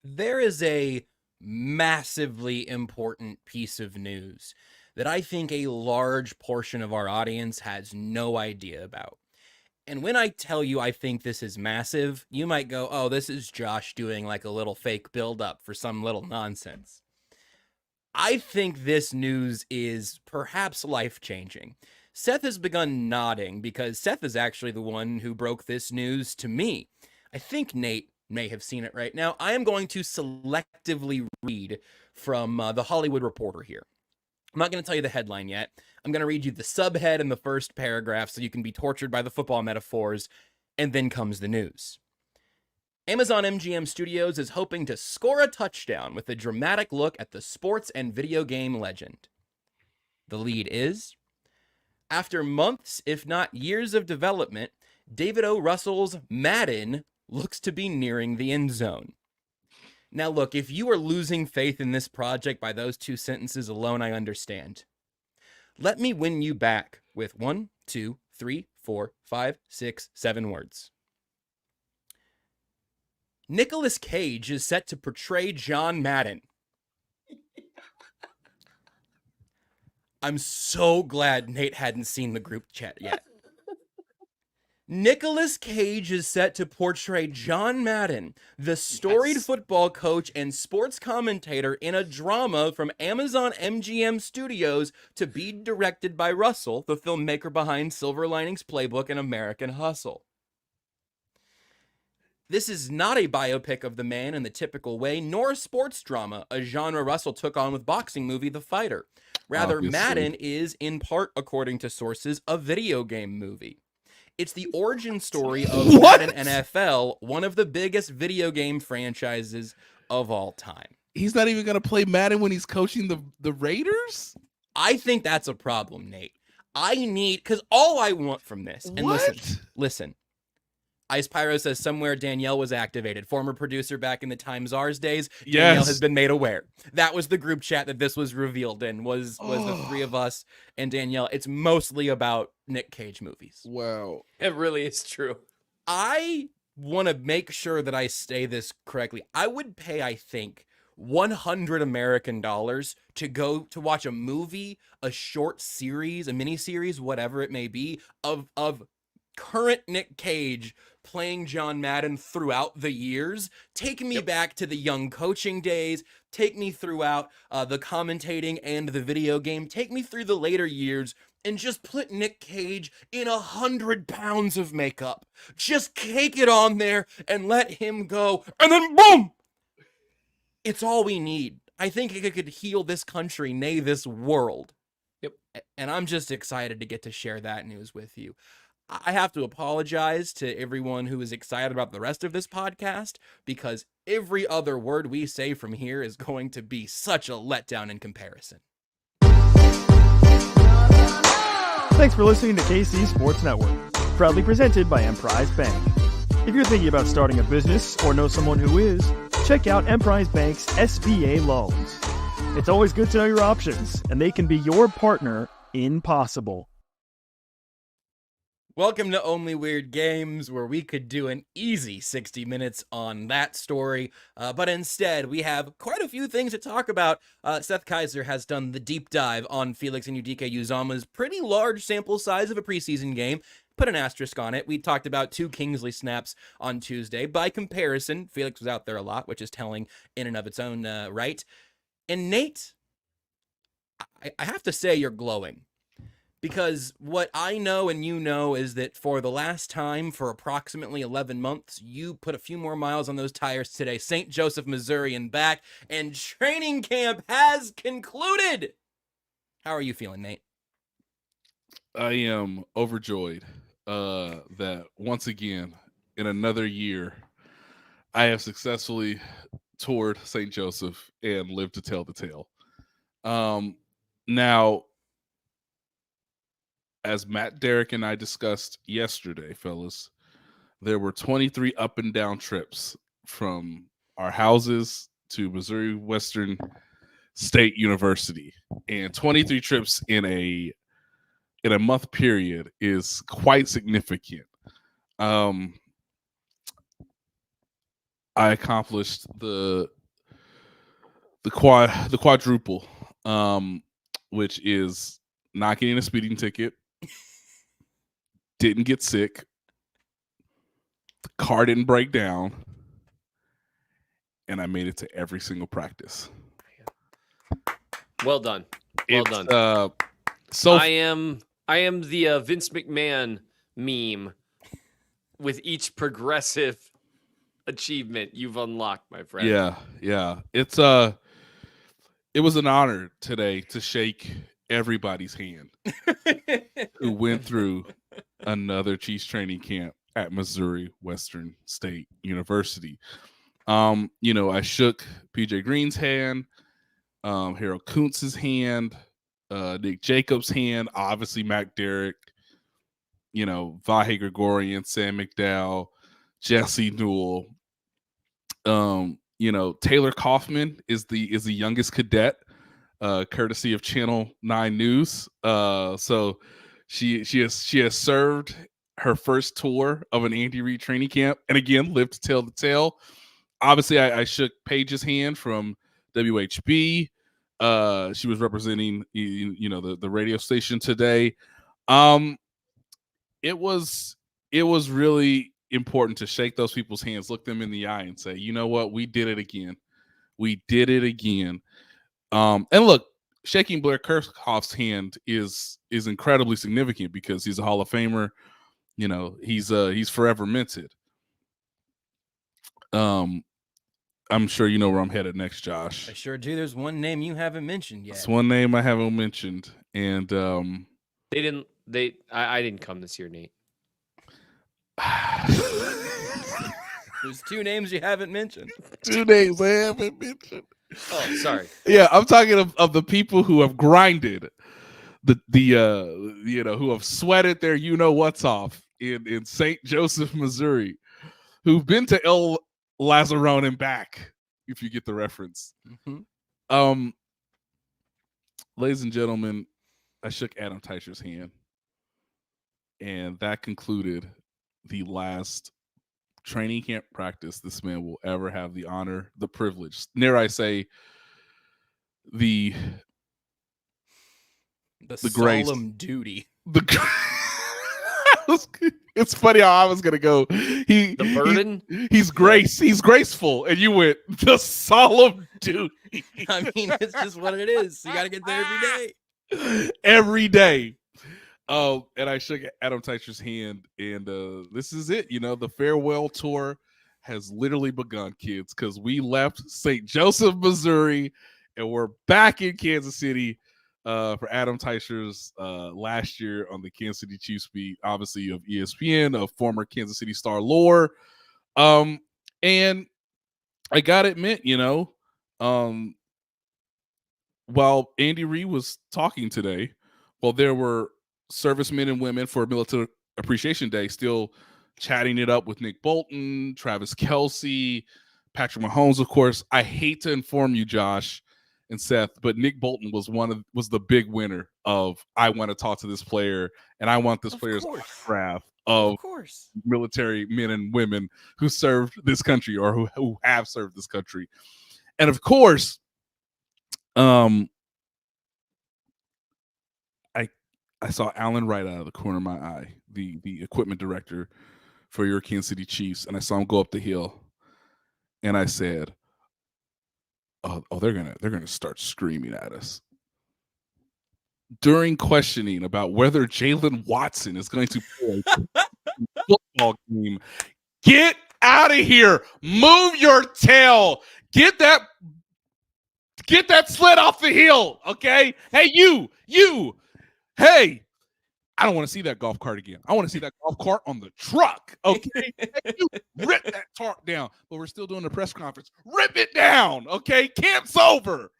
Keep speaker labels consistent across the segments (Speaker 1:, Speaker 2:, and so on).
Speaker 1: There is a massively important piece of news that I think a large portion of our audience has no idea about. And when I tell you I think this is massive, you might go, oh, this is Josh doing like a little fake build-up for some little nonsense. I think this news is perhaps life-changing. Seth has begun nodding because Seth is actually the one who broke this news to me. I think Nate may have seen it right now. I am going to selectively read from the Hollywood Reporter here. I'm not going to tell you the headline yet. I'm going to read you the subhead and the first paragraph so you can be tortured by the football metaphors, and then comes the news. Amazon MGM Studios is hoping to score a touchdown with a dramatic look at the sports and video game legend. The lead is, after months, if not years of development, David O. Russell's Madden looks to be nearing the end zone. Now look, if you are losing faith in this project by those two sentences alone, I understand. Let me win you back with 1, 2, 3, 4, 5, 6, 7 words. Nic Cage is set to portray John Madden. I'm so glad Nate hadn't seen the group chat yet. Nic Cage is set to portray John Madden, the storied football coach and sports commentator, in a drama from Amazon MGM Studios to be directed by Russell, the filmmaker behind Silver Linings Playbook and American Hustle. This is not a biopic of the man in the typical way, nor a sports drama, a genre Russell took on with boxing movie The Fighter. Rather, obviously, Madden is, in part, according to sources, a video game movie. It's the origin story of Madden NFL, one of the biggest video game franchises of all time.
Speaker 2: He's not even going to play Madden when he's coaching the Raiders?
Speaker 1: I think that's a problem, Nate. Because all I want from this, and listen. Ice Pyro says somewhere Danielle was activated. Former producer back in the Time Czars days. Yes. Danielle has been made aware. That was the group chat that this was revealed in, was the three of us and Danielle. It's mostly about Nic Cage movies.
Speaker 2: Wow.
Speaker 3: It really is true.
Speaker 1: I want to make sure that I say this correctly. I would pay, I think, $100 American to go to watch a movie, a short series, a miniseries, whatever it may be, of current Nic Cage playing John Madden throughout the years. Take me back to the young coaching days. Take me throughout the commentating and the video game. Take me through the later years and just put Nic Cage in 100 pounds of makeup. Just cake it on there and let him go. And then boom! It's all we need. I think it could heal this country, nay, this world.
Speaker 3: Yep.
Speaker 1: And I'm just excited to get to share that news with you. I have to apologize to everyone who is excited about the rest of this podcast, because every other word we say from here is going to be such a letdown in comparison.
Speaker 4: Thanks for listening to KC Sports Network, proudly presented by Emprise Bank. If you're thinking about starting a business or know someone who is, check out Emprise Bank's SBA loans. It's always good to know your options, and they can be your partner in possible.
Speaker 1: Welcome to Only Weird Games, where we could do an easy 60 minutes on that story, but instead we have quite a few things to talk about. Seth Keysor has done the deep dive on Felix Anudike-Uzomah's pretty large sample size of a preseason game. Put an asterisk on it. We talked about 2 Kingsley snaps on Tuesday. By comparison, Felix was out there a lot, which is telling in and of its own right. And Nate, I have to say you're glowing. Because what I know and you know is that for the last time for approximately 11 months, you put a few more miles on those tires today. St. Joseph, Missouri and back, and training camp has concluded. How are you feeling, Nate?
Speaker 2: I am overjoyed that once again, in another year, I have successfully toured St. Joseph and lived to tell the tale. Now, as Matt, Derek, and I discussed yesterday, fellas, there were 23 up and down trips from our houses to Missouri Western State University, and 23 trips in a month period is quite significant. I accomplished the quadruple, which is not getting a speeding ticket, didn't get sick, the car didn't break down, and I made it to every single practice.
Speaker 3: Well done. Well done. I am the Vince McMahon meme with each progressive achievement you've unlocked, my friend.
Speaker 2: Yeah. It was an honor today to shake everybody's hand who went through another Chiefs training camp at Missouri Western State University. I shook PJ Green's hand, Harold Kuntz's hand, Nick Jacobs' hand, obviously Mac Derrick, Vahe Gregorian, Sam McDowell, Jesse Newell. Taylor Kaufman is the youngest cadet, courtesy of Channel 9 News. So she has served her first tour of an Andy Reid training camp, and again lived to tell the tale. Obviously, I shook Paige's hand from WHB. She was representing the radio station today. It was really important to shake those people's hands, look them in the eye, and say, you know what, we did it again. We did it again. And look, shaking Blair Kirchhoff's hand is incredibly significant because he's a Hall of Famer. He's forever minted. I'm sure you know where I'm headed next, Josh.
Speaker 1: I sure do. There's one name you haven't mentioned yet.
Speaker 2: It's one name I haven't mentioned, and
Speaker 3: I didn't come this year, Nate.
Speaker 1: There's two names you haven't mentioned.
Speaker 2: Two names I haven't mentioned.
Speaker 3: Oh, sorry.
Speaker 2: Yeah, I'm talking of the people who have grinded, who have sweated their what's off in St. Joseph, Missouri, who've been to El Lazzarone and back, if you get the reference.
Speaker 1: Mm-hmm.
Speaker 2: Ladies and gentlemen, I shook Adam Teicher's hand, and that concluded the last training camp practice this man will ever have the honor, the privilege, dare I say, the grace,
Speaker 1: solemn duty.
Speaker 2: It's funny how I was gonna go.
Speaker 3: The burden.
Speaker 2: He's graceful, and you went the solemn duty.
Speaker 1: I mean, it's just what it is. You got to get there every day.
Speaker 2: Every day. And I shook Adam Teicher's hand, and this is it. The farewell tour has literally begun, kids, because we left St. Joseph, Missouri, and we're back in Kansas City for Adam Teicher's last year on the Kansas City Chiefs beat, obviously of ESPN, of former Kansas City star lore. And I gotta admit, while Andy Reid was talking today, while there were servicemen and women for Military Appreciation Day still chatting it up with Nick Bolton, Travis Kelce, Patrick Mahomes, of course, I hate to inform you, Josh and Seth, but Nick Bolton was the big winner of I want to talk to this player, and I want this player's autograph of military men and women who served this country or who have served this country. And of course, I saw Alan Wright out of the corner of my eye, the equipment director for your Kansas City Chiefs, and I saw him go up the hill, and I said, "Oh, they're gonna start screaming at us." During questioning about whether Jalen Watson is going to play a football game, get out of here! Move your tail! Get that sled off the hill, okay? Hey, you! Hey, I don't want to see that golf cart again. I want to see that golf cart on the truck, okay? Hey, you rip that tarp down. But we're still doing the press conference. Rip it down, okay? Camp's over.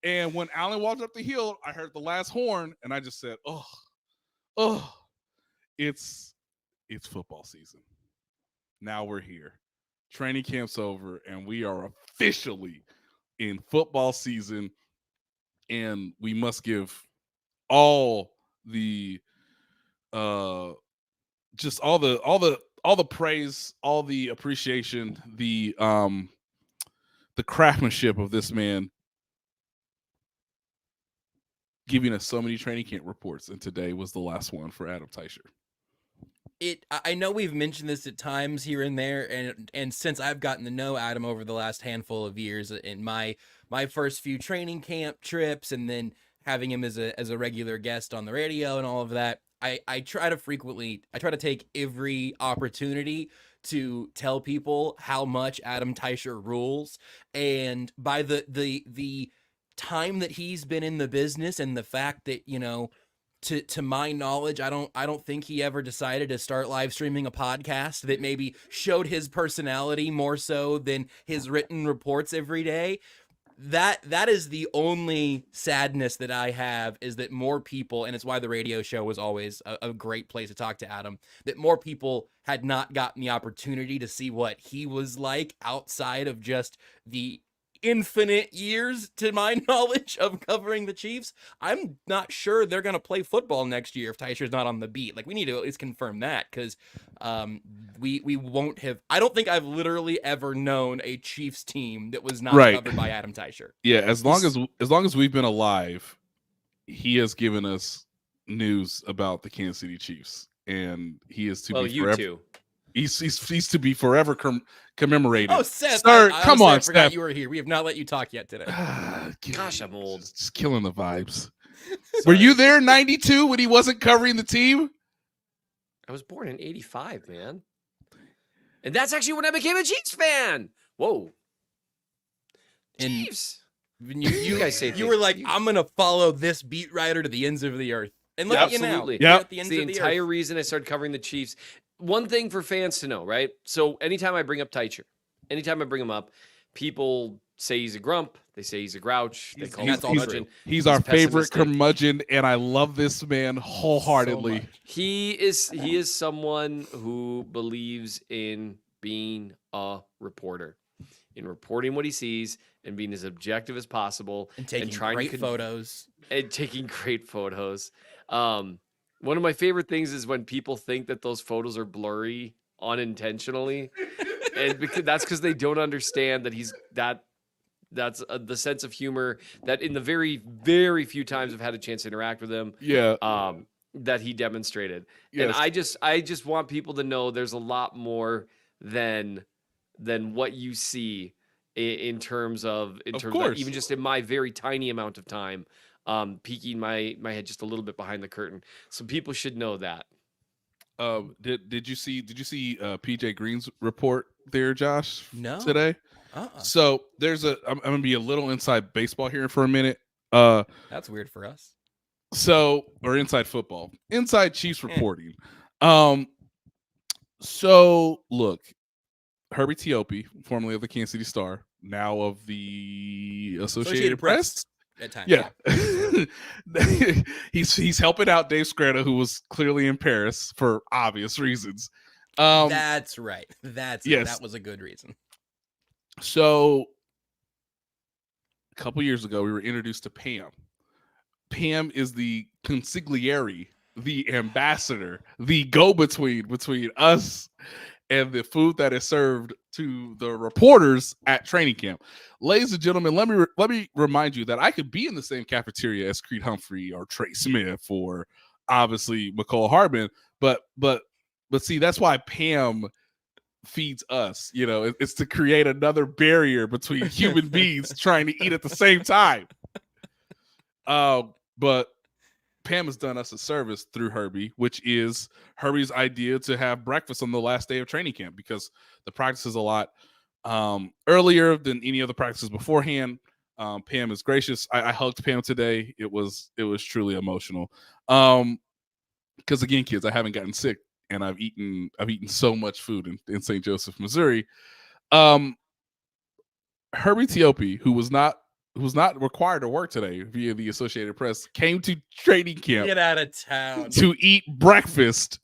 Speaker 2: And when Allen walked up the hill, I heard the last horn, and I just said, oh, it's football season. Now we're here. Training camp's over, and we are officially in football season, and we must give all the all the praise, all the appreciation, the craftsmanship of this man giving us so many training camp reports, and today was the last one for Adam Teicher.
Speaker 1: I know we've mentioned this at times here and there, and since I've gotten to know Adam over the last handful of years in my first few training camp trips, and then having him as a regular guest on the radio and all of that, I try to take every opportunity to tell people how much Adam Teicher rules, and by the time that he's been in the business, and the fact that, you know, to my knowledge, I don't think he ever decided to start live streaming a podcast that maybe showed his personality more so than his written reports every day. That is the only sadness that I have, is that more people, and it's why the radio show was always a great place to talk to Adam, that more people had not gotten the opportunity to see what he was like outside of just the infinite years, to my knowledge, of covering the Chiefs. I'm not sure they're going to play football next year if Teicher's not on the beat. Like, we need to at least confirm that, because we won't have. I don't think I've literally ever known a Chiefs team that was not covered by Adam Teicher.
Speaker 2: Yeah, as long as we've been alive, he has given us news about the Kansas City Chiefs, and he is to be forever. Too. He's to be forever commemorated.
Speaker 1: Oh, Seth,
Speaker 2: sir, come on,
Speaker 1: I forgot
Speaker 2: Seth.
Speaker 1: you were here. We have not let you talk yet today.
Speaker 3: Gosh, I'm old.
Speaker 2: Just killing the vibes. Were you there in 92 when he wasn't covering the team?
Speaker 3: I was born in 85, man. And that's actually when I became a Chiefs fan. Whoa. Chiefs.
Speaker 1: And you guys say you were like, I'm going to follow this beat writer to the ends of the earth. And look at you now.
Speaker 2: Yeah.
Speaker 3: It's the entire reason I started covering the Chiefs. One thing for fans to know, right? So anytime I bring up Teicher, anytime I bring him up, people say he's a grump. They say he's a grouch. They call him a curmudgeon.
Speaker 2: He's our favorite curmudgeon, and I love this man wholeheartedly.
Speaker 3: So he is someone who believes in being a reporter, in reporting what he sees and being as objective as possible,
Speaker 1: and taking great photos.
Speaker 3: And taking great photos. One of my favorite things is when people think that those photos are blurry unintentionally, and that's because they don't understand that that's the sense of humor that in the very, very few times I've had a chance to interact with him.
Speaker 2: Yeah.
Speaker 3: That he demonstrated.
Speaker 2: Yes.
Speaker 3: And I just want people to know there's a lot more than what you see in terms of even just in my very tiny amount of time. Peeking my head just a little bit behind the curtain. So people should know that.
Speaker 2: Did you see PJ Green's report there, Josh?
Speaker 1: No.
Speaker 2: Today? So I'm gonna be a little inside baseball here for a minute.
Speaker 1: That's weird for us.
Speaker 2: Or inside football. Inside Chiefs reporting. So look, Herbie Teope, formerly of the Kansas City Star, now of the Associated Press.
Speaker 1: At times,
Speaker 2: yeah. he's helping out Dave Scretta, who was clearly in Paris for obvious reasons.
Speaker 1: That's right.
Speaker 2: Yes.
Speaker 1: That was a good reason.
Speaker 2: So a couple years ago, we were introduced to Pam. Pam is the consigliere, the ambassador, the go-between between us and the food that is served to the reporters at training camp. Ladies and gentlemen, let me remind you that I could be in the same cafeteria as Creed Humphrey or Trey Smith or obviously McCole Hardman, but see, that's why Pam feeds us. You know, it's to create another barrier between human beings trying to eat at the same time. But Pam has done us a service through Herbie, which is Herbie's idea to have breakfast on the last day of training camp, because the practice is a lot earlier than any of the practices beforehand. Pam is gracious. I hugged Pam today. It was truly emotional. Because again, kids, I haven't gotten sick, and I've eaten so much food in St. Joseph, Missouri. Herbie Teope, who was not required to work today via the Associated Press, came to training camp.
Speaker 1: Get out of town
Speaker 2: to eat breakfast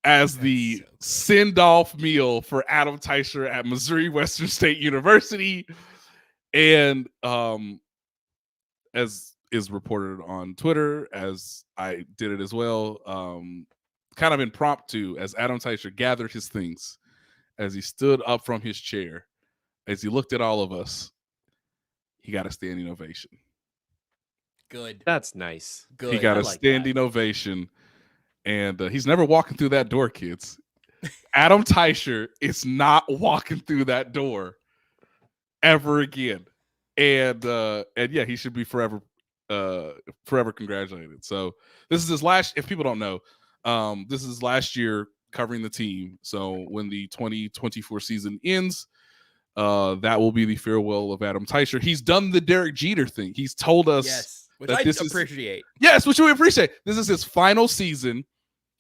Speaker 2: as the send-off meal for Adam Teicher at Missouri Western State University. And as is reported on Twitter, as I did it as well, kind of impromptu, as Adam Teicher gathered his things, as he stood up from his chair, as he looked at all of us, he got a standing ovation.
Speaker 1: Good.
Speaker 3: That's nice.
Speaker 1: Good.
Speaker 2: He got
Speaker 3: I
Speaker 2: a
Speaker 3: like
Speaker 2: standing ovation, and he's never walking through that door, kids. Adam Teicher is not walking through that door ever again, and yeah, he should be forever congratulated. So this is his last. If people don't know, this is last year covering the team. So when the 2024 season ends, that will be the farewell of Adam Teicher. He's done the Derek Jeter thing. He's told us,
Speaker 1: yes, which I appreciate.
Speaker 2: Yes, which we appreciate. This is his final season.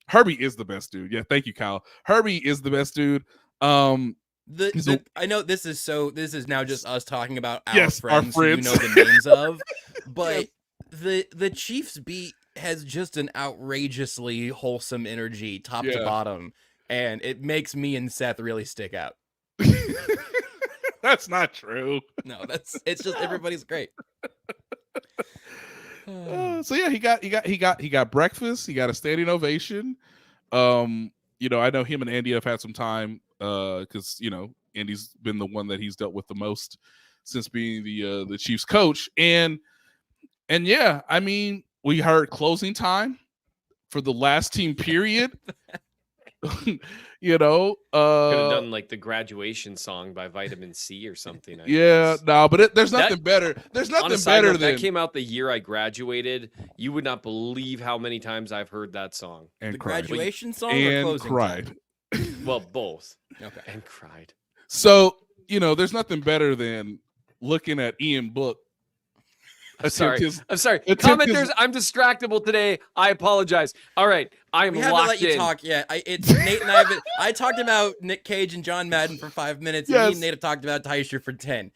Speaker 2: Herbie is the best dude. Yeah, thank you, Kyle. Herbie is the best dude. I
Speaker 1: know this is now just us talking about
Speaker 2: our friends.
Speaker 1: Who you know the names of, but the Chiefs beat has just an outrageously wholesome energy, top to bottom, and it makes me and Seth really stick out.
Speaker 2: That's not true.
Speaker 1: No, it's just everybody's great.
Speaker 2: So yeah, he got breakfast. He got a standing ovation. I know him and Andy have had some time because Andy's been the one that he's dealt with the most since being the Chiefs coach. And yeah, I mean, we heard closing time for the last team period.
Speaker 3: Could have done like the graduation song by Vitamin C or something.
Speaker 2: But there's nothing better. There's nothing better than
Speaker 3: that came out the year I graduated. You would not believe how many times I've heard that song.
Speaker 2: And
Speaker 1: the
Speaker 2: cried.
Speaker 1: graduation song
Speaker 2: and
Speaker 1: or closing
Speaker 2: cried.
Speaker 1: time?
Speaker 3: Well, both.
Speaker 1: Okay.
Speaker 3: And cried.
Speaker 2: So there's nothing better than looking at Ian Book.
Speaker 3: I'm sorry. Commenters, I'm distractible today. I apologize. All right. I'm
Speaker 1: we
Speaker 3: locked
Speaker 1: haven't let you
Speaker 3: in.
Speaker 1: talk yet. It's Nate and I talked about Nic Cage and John Madden for 5 minutes. And me and Nate have talked about Teicher for 10.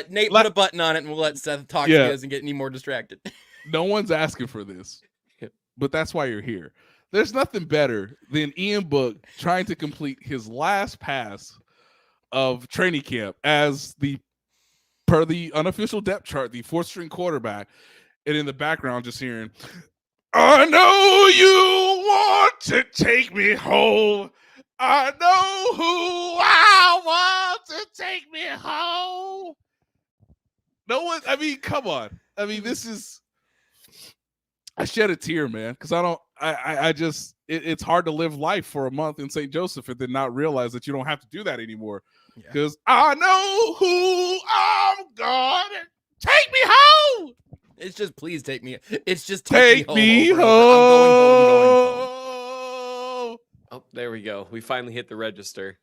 Speaker 1: Nate, put a button on it and we'll let Seth talk so he doesn't get any more distracted.
Speaker 2: No one's asking for this, but that's why you're here. There's nothing better than Ian Book trying to complete his last pass of training camp as per the unofficial depth chart, the 4th-string quarterback, and in the background just hearing, I know you want to take me home. I know who I want to take me home. No one, I mean, come on. I mean, I shed a tear, man, because it's hard to live life for a month in St. Joseph and then not realize that you don't have to do that anymore. Because I know who I'm gonna take me home.
Speaker 1: It's just please take me. It's just
Speaker 2: take me home.
Speaker 1: I'm going home.
Speaker 3: Oh, there we go. We finally hit the register.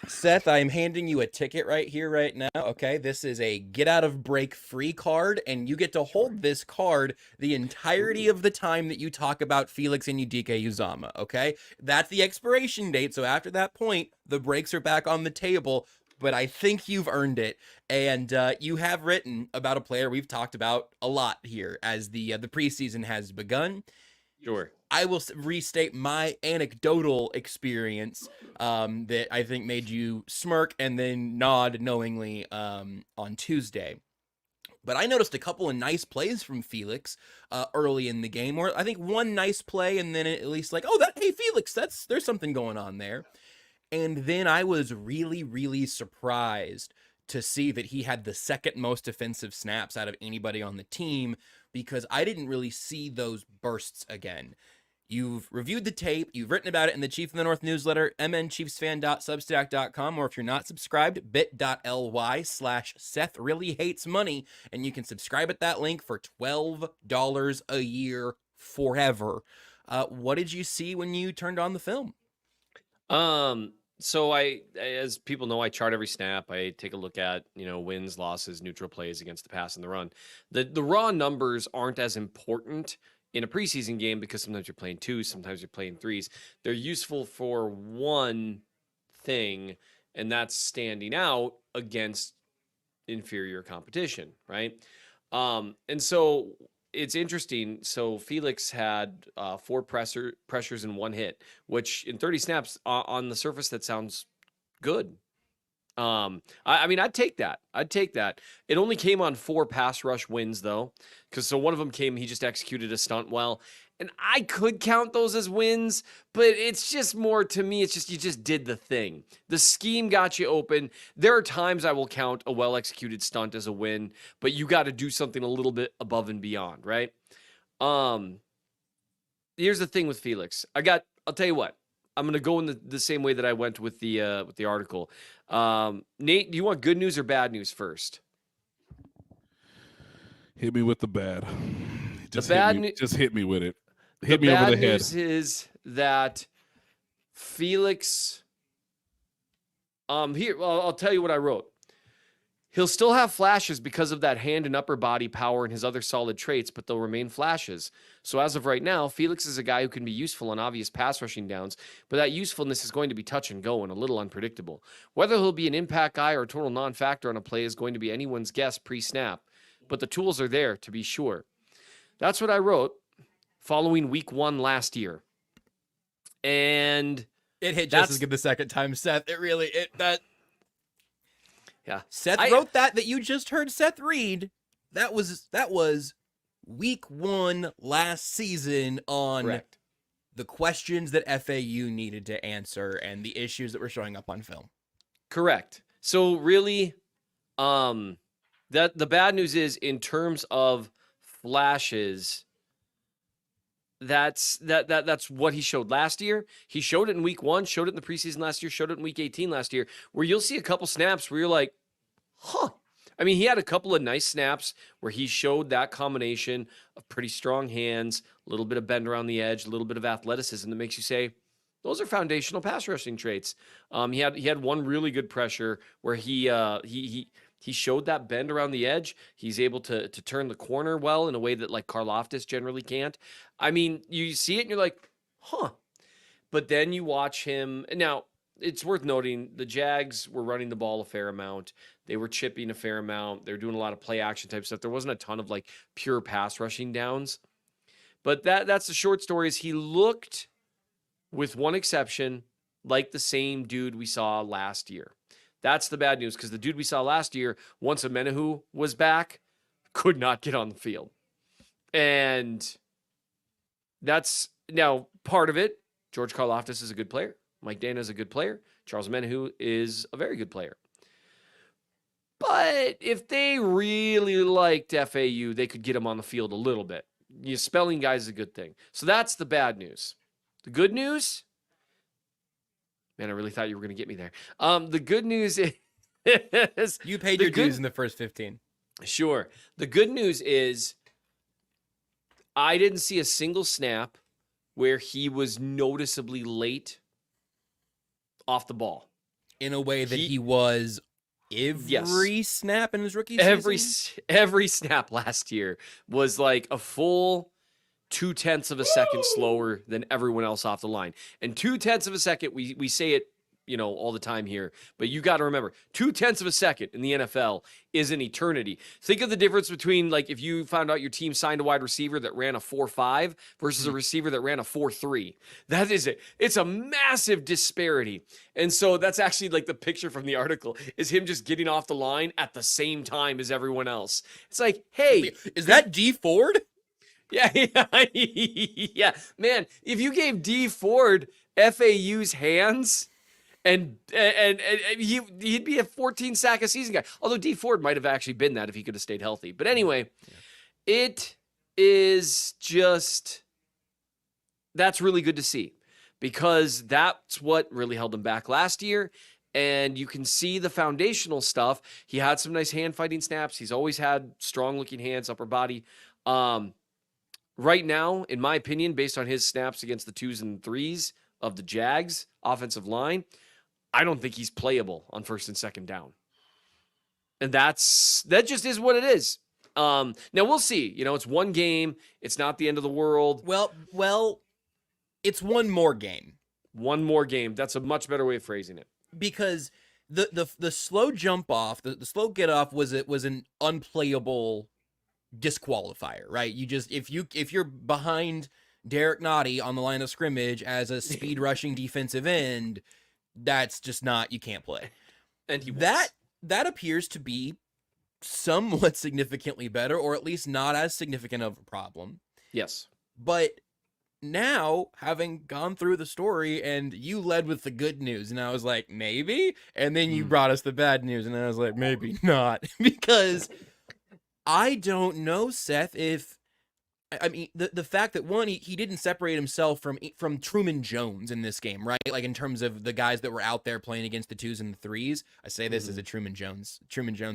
Speaker 1: Seth, I'm handing you a ticket right here, right now. Okay, this is a get out of break free card, and you get to hold this card the entirety of the time that you talk about Felix Anudike-Uzomah. Okay, that's the expiration date. So after that point, the breaks are back on the table. But I think you've earned it, and you have written about a player we've talked about a lot here as the preseason has begun.
Speaker 3: Sure.
Speaker 1: I will restate my anecdotal experience that I think made you smirk and then nod knowingly on Tuesday. But I noticed a couple of nice plays from Felix early in the game, or I think one nice play and then at least like, hey, Felix, there's something going on there. And then I was really, really surprised to see that he had the second most offensive snaps out of anybody on the team, because I didn't really see those bursts again. You've reviewed the tape, you've written about it in the Chief of the North newsletter, mnchiefsfan.substack.com, or if you're not subscribed, bit.ly/SethReallyHatesMoney, and you can subscribe at that link for $12 a year forever. What did you see when you turned on the film?
Speaker 3: So as people know, I chart every snap. I take a look at, wins, losses, neutral plays against the pass and the run. The raw numbers aren't as important in a preseason game because sometimes you're playing 2s, sometimes you're playing 3s. They're useful for one thing, and that's standing out against inferior competition, right? And so it's interesting. So Felix had 4 pressures and 1 hit, which in 30 snaps on the surface, that sounds good. I mean, I'd take that. It only came on 4 pass rush wins though. So one of them came, he just executed a stunt well. And I could count those as wins, but it's just more to me. It's just you just did the thing. The scheme got you open. There are times I will count a well-executed stunt as a win, but you got to do something a little bit above and beyond, right? Here's the thing with Felix. I'll tell you what. I'm going to go in the same way that I went with the article. Nate, do you want good news or bad news first?
Speaker 2: Hit me with the bad. Just hit me with it. Hit me over the head.
Speaker 3: The bad news is that Felix. I'll tell you what I wrote. He'll still have flashes because of that hand and upper body power and his other solid traits, but they'll remain flashes. So as of right now, Felix is a guy who can be useful on obvious pass rushing downs, but that usefulness is going to be touch and go and a little unpredictable. Whether he'll be an impact guy or a total non-factor on a play is going to be anyone's guess pre-snap, but the tools are there to be sure. That's what I wrote following week 1 last year. And
Speaker 1: it hit just as good the second time, Seth.
Speaker 3: Yeah.
Speaker 1: Seth wrote that you just heard Seth read. That was week 1 last season on
Speaker 3: correct.
Speaker 1: The questions that FAU needed to answer and the issues that were showing up on film.
Speaker 3: Correct. So really, that the bad news is in terms of flashes, that's what he showed last year. He showed it in week 1, showed it in the preseason last year, showed it in week 18 last year, where you'll see a couple snaps where you're like, huh. I mean, he had a couple of nice snaps where he showed that combination of pretty strong hands, a little bit of bend around the edge, a little bit of athleticism that makes you say, those are foundational pass rushing traits. He had one really good pressure where he showed that bend around the edge. He's able to turn the corner well in a way that like Karlaftis generally can't. I mean, you see it and you're like, huh. But then you watch him. Now, it's worth noting the Jags were running the ball a fair amount. They were chipping a fair amount. They were doing a lot of play action type stuff. There wasn't a ton of like pure pass rushing downs. But that's the short story is he looked, with one exception, like the same dude we saw last year. That's the bad news because the dude we saw last year, once Amenahu was back, could not get on the field. And that's now part of it. George Karlaftis is a good player. Mike Dana is a good player. Charles Amenahu is a very good player. But if they really liked FAU, they could get him on the field a little bit. Spelling guys is a good thing. So that's the bad news. The good news, man, I really thought you were going to get me there. The good news is
Speaker 1: you paid your dues in the first 15.
Speaker 3: Sure. The good news is I didn't see a single snap where he was noticeably late off the ball.
Speaker 1: In a way that he was every snap in his rookie season?
Speaker 3: Every snap last year was like a full 0.2 of a second slower than everyone else off the line. And 0.2 of a second, we say it, all the time here, but you got to remember 0.2 of a second in the NFL is an eternity. Think of the difference between like if you found out your team signed a wide receiver that ran a 4.5 versus a receiver that ran a 4.3. That is it. It's a massive disparity. And so that's actually like the picture from the article is him just getting off the line at the same time as everyone else. It's like, hey,
Speaker 1: is that D Ford?
Speaker 3: Yeah, yeah, man. If you gave D Ford FAU's hands, and he'd be a 14 sack a season guy. Although D Ford might have actually been that if he could have stayed healthy. But anyway, It is just that's really good to see because that's what really held him back last year. And you can see the foundational stuff. He had some nice hand fighting snaps. He's always had strong looking hands, upper body. Right now, in my opinion, based on his snaps against the 2s and 3s of the Jags offensive line, I don't think he's playable on 1st and 2nd down. And that just is what it is. Now we'll see. It's one game. It's not the end of the world.
Speaker 1: Well, it's one more game.
Speaker 3: One more game. That's a much better way of phrasing it.
Speaker 1: Because the slow jump off, the slow get off was an unplayable disqualifier, right? You just if you're behind Derek Nottie on the line of scrimmage as a speed rushing defensive end, that's just not, you can't play.
Speaker 3: And
Speaker 1: that appears to be somewhat significantly better, or at least not as significant of a problem.
Speaker 3: Yes.
Speaker 1: But now, having gone through the story, and you led with the good news, and I was like, maybe, and then you brought us the bad news, and I was like, maybe not, because I don't know, Seth, if I mean the fact that one, he didn't separate himself from Truman Jones in this game, right? Like in terms of the guys that were out there playing against the 2s and the 3s. I say this as a Truman Jones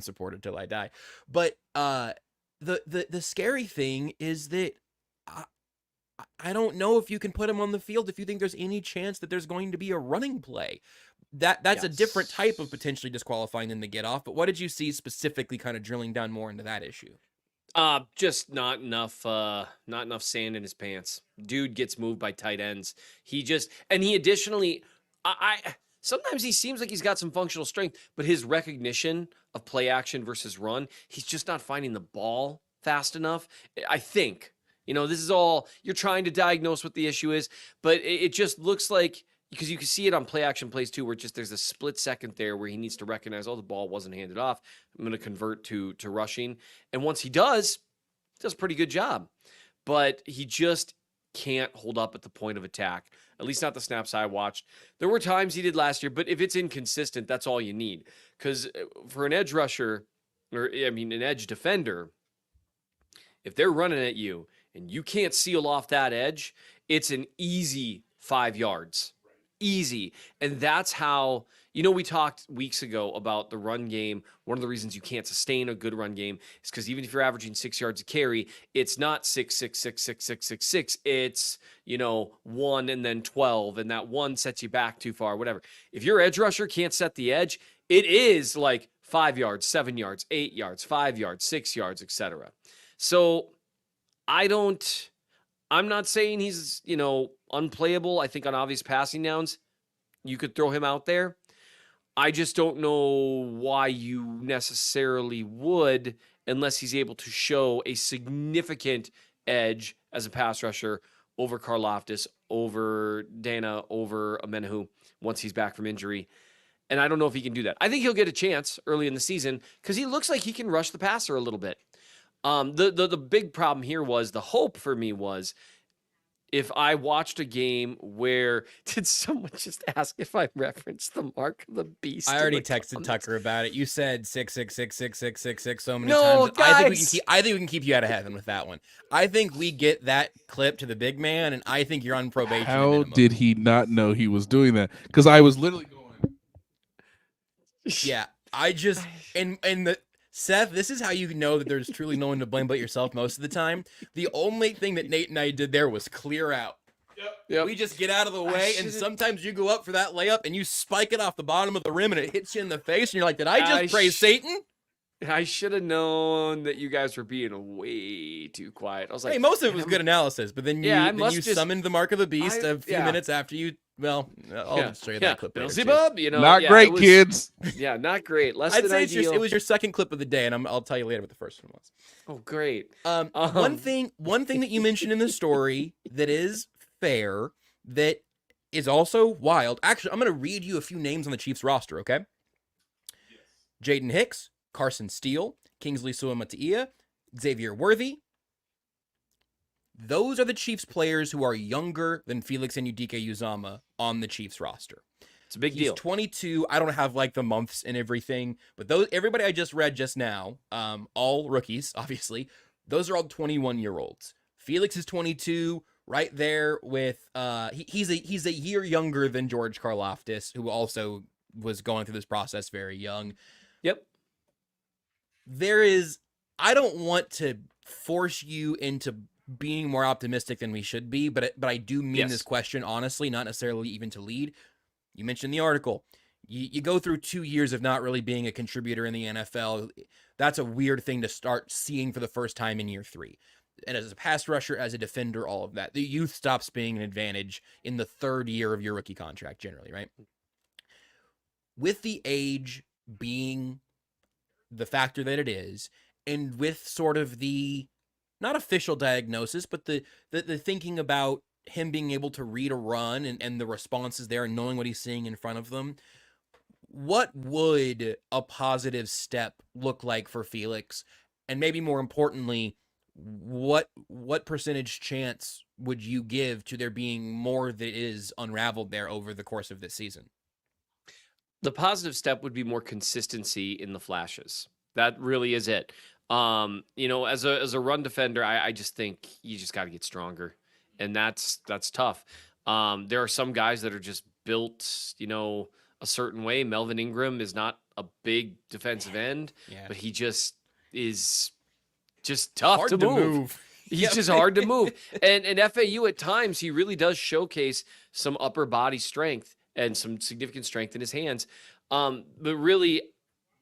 Speaker 1: supporter till I die. But the scary thing is that I don't know if you can put him on the field if you think there's any chance that there's going to be a running play. That's a different type of potentially disqualifying than the get off. But what did you see specifically, kind of drilling down more into that issue?
Speaker 3: Just not enough sand in his pants. Dude gets moved by tight ends. He additionally, sometimes he seems like he's got some functional strength, but his recognition of play action versus run, he's just not finding the ball fast enough. I think, this is all, you're trying to diagnose what the issue is, but it just looks like, because you can see it on play action plays too, where there's a split second there where he needs to recognize, the ball wasn't handed off. I'm going to convert to rushing. And once he does a pretty good job. But he just can't hold up at the point of attack, at least not the snaps I watched. There were times he did last year, but if it's inconsistent, that's all you need. Because for an edge rusher, an edge defender, if they're running at you and you can't seal off that edge, it's an easy 5 yards. Easy. And that's how, we talked weeks ago about the run game. One of the reasons you can't sustain a good run game is because even if you're averaging 6 yards a carry, it's not 6, 6, 6, 6, 6, 6, 6. It's, 1 and then 12, and that 1 sets you back too far, whatever. If your edge rusher can't set the edge, it is like 5 yards, 7 yards, 8 yards, 5 yards, 6 yards, etc. So I'm not saying he's, unplayable. I think on obvious passing downs, you could throw him out there. I just don't know why you necessarily would, unless he's able to show a significant edge as a pass rusher over Karlaftis, over Dana, over Amenahu once he's back from injury. And I don't know if he can do that. I think he'll get a chance early in the season because he looks like he can rush the passer a little bit. The big problem here was, the hope for me was, if I watched a game where, did someone just ask if I referenced the mark of the beast?
Speaker 1: I already texted Tucker about it. You said 6666666 so many
Speaker 3: No,
Speaker 1: times.
Speaker 3: guys.
Speaker 1: I think we can keep you out of heaven with that one. I think we get that clip to the big man, and I think you're on probation.
Speaker 2: How did he not know he was doing that? Because I was literally going.
Speaker 1: Yeah, I just and the. Seth, this is how you know that there's truly no one to blame but yourself most of the time. The only thing that Nate and I did there was clear out. Yep. We just get out of the way, and sometimes you go up for that layup, and you spike it off the bottom of the rim, and it hits you in the face, and you're like, did I just praise Satan?
Speaker 3: I should have known that you guys were being way too quiet. I was like,
Speaker 1: hey, most of it was good analysis, but then you summoned the mark of the beast a few minutes after you. Well, I'll show you that clip later.
Speaker 2: Not great, kids.
Speaker 3: Yeah, not great.
Speaker 1: I'd say it was your second clip of the day, and I'll tell you later what the first one was.
Speaker 3: Oh, great.
Speaker 1: One thing that you mentioned in the story that is fair, that is also wild. Actually, I'm going to read you a few names on the Chiefs roster, okay? Yes. Jaden Hicks, Carson Steele, Kingsley Suamataia, Xavier Worthy. Those are the Chiefs players who are younger than Felix Anudike-Uzomah on the Chiefs roster.
Speaker 3: It's a big deal.
Speaker 1: He's 22. I don't have like the months and everything, but everybody I just read just now, all rookies, obviously, those are all 21-year-olds. Felix is 22, right there with he's a year younger than George Karlaftis, who also was going through this process very young.
Speaker 3: Yep.
Speaker 1: I don't want to force you into being more optimistic than we should be, but I do mean this question honestly, not necessarily even to lead. You mentioned the article. You go through 2 years of not really being a contributor in the NFL. That's a weird thing to start seeing for the first time in year 3. And as a pass rusher, as a defender, all of that. The youth stops being an advantage in the 3rd year of your rookie contract, generally, right? With the age being the factor that it is, and with sort of the not official diagnosis, but the thinking about him being able to read a run and the responses there and knowing what he's seeing in front of them, what would a positive step look like for Felix? And maybe more importantly, what percentage chance would you give to there being more that is unraveled there over the course of this season?
Speaker 3: The positive step would be more consistency in the flashes. That really is it. As a run defender, I just think you just got to get stronger, and that's tough. There are some guys that are just built, a certain way. Melvin Ingram is not a big defensive end, but he just is just tough
Speaker 1: Hard
Speaker 3: to move. He's just hard to move. And FAU at times, he really does showcase some upper body strength and some significant strength in his hands. But really,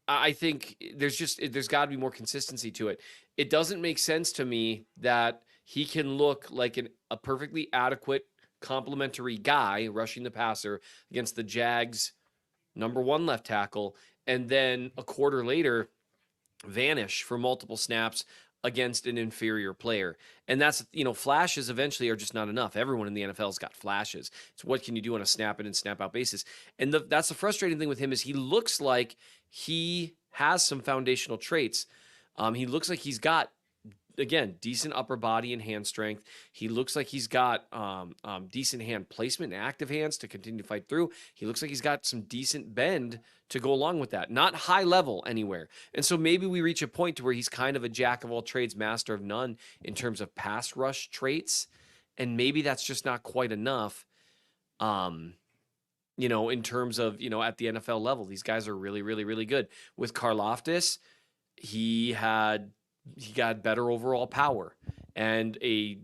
Speaker 3: I think there's got to be more consistency to it. It doesn't make sense to me that he can look like a perfectly adequate complementary guy rushing the passer against the Jags' number 1 left tackle, and then a quarter later vanish for multiple snaps against an inferior player. And that's, flashes eventually are just not enough. Everyone in the NFL's got flashes. It's what can you do on a snap in and snap out basis. And that's the frustrating thing with him is he looks like he has some foundational traits. He looks like he's got, again, decent upper body and hand strength. He looks like he's got decent hand placement and active hands to continue to fight through. He looks like he's got some decent bend to go along with that. Not high level anywhere. And so maybe we reach a point to where he's kind of a jack of all trades, master of none in terms of pass rush traits. And maybe that's just not quite enough. In terms of, at the NFL level, these guys are really, really, really good. With Karlaftis, he got better overall power and a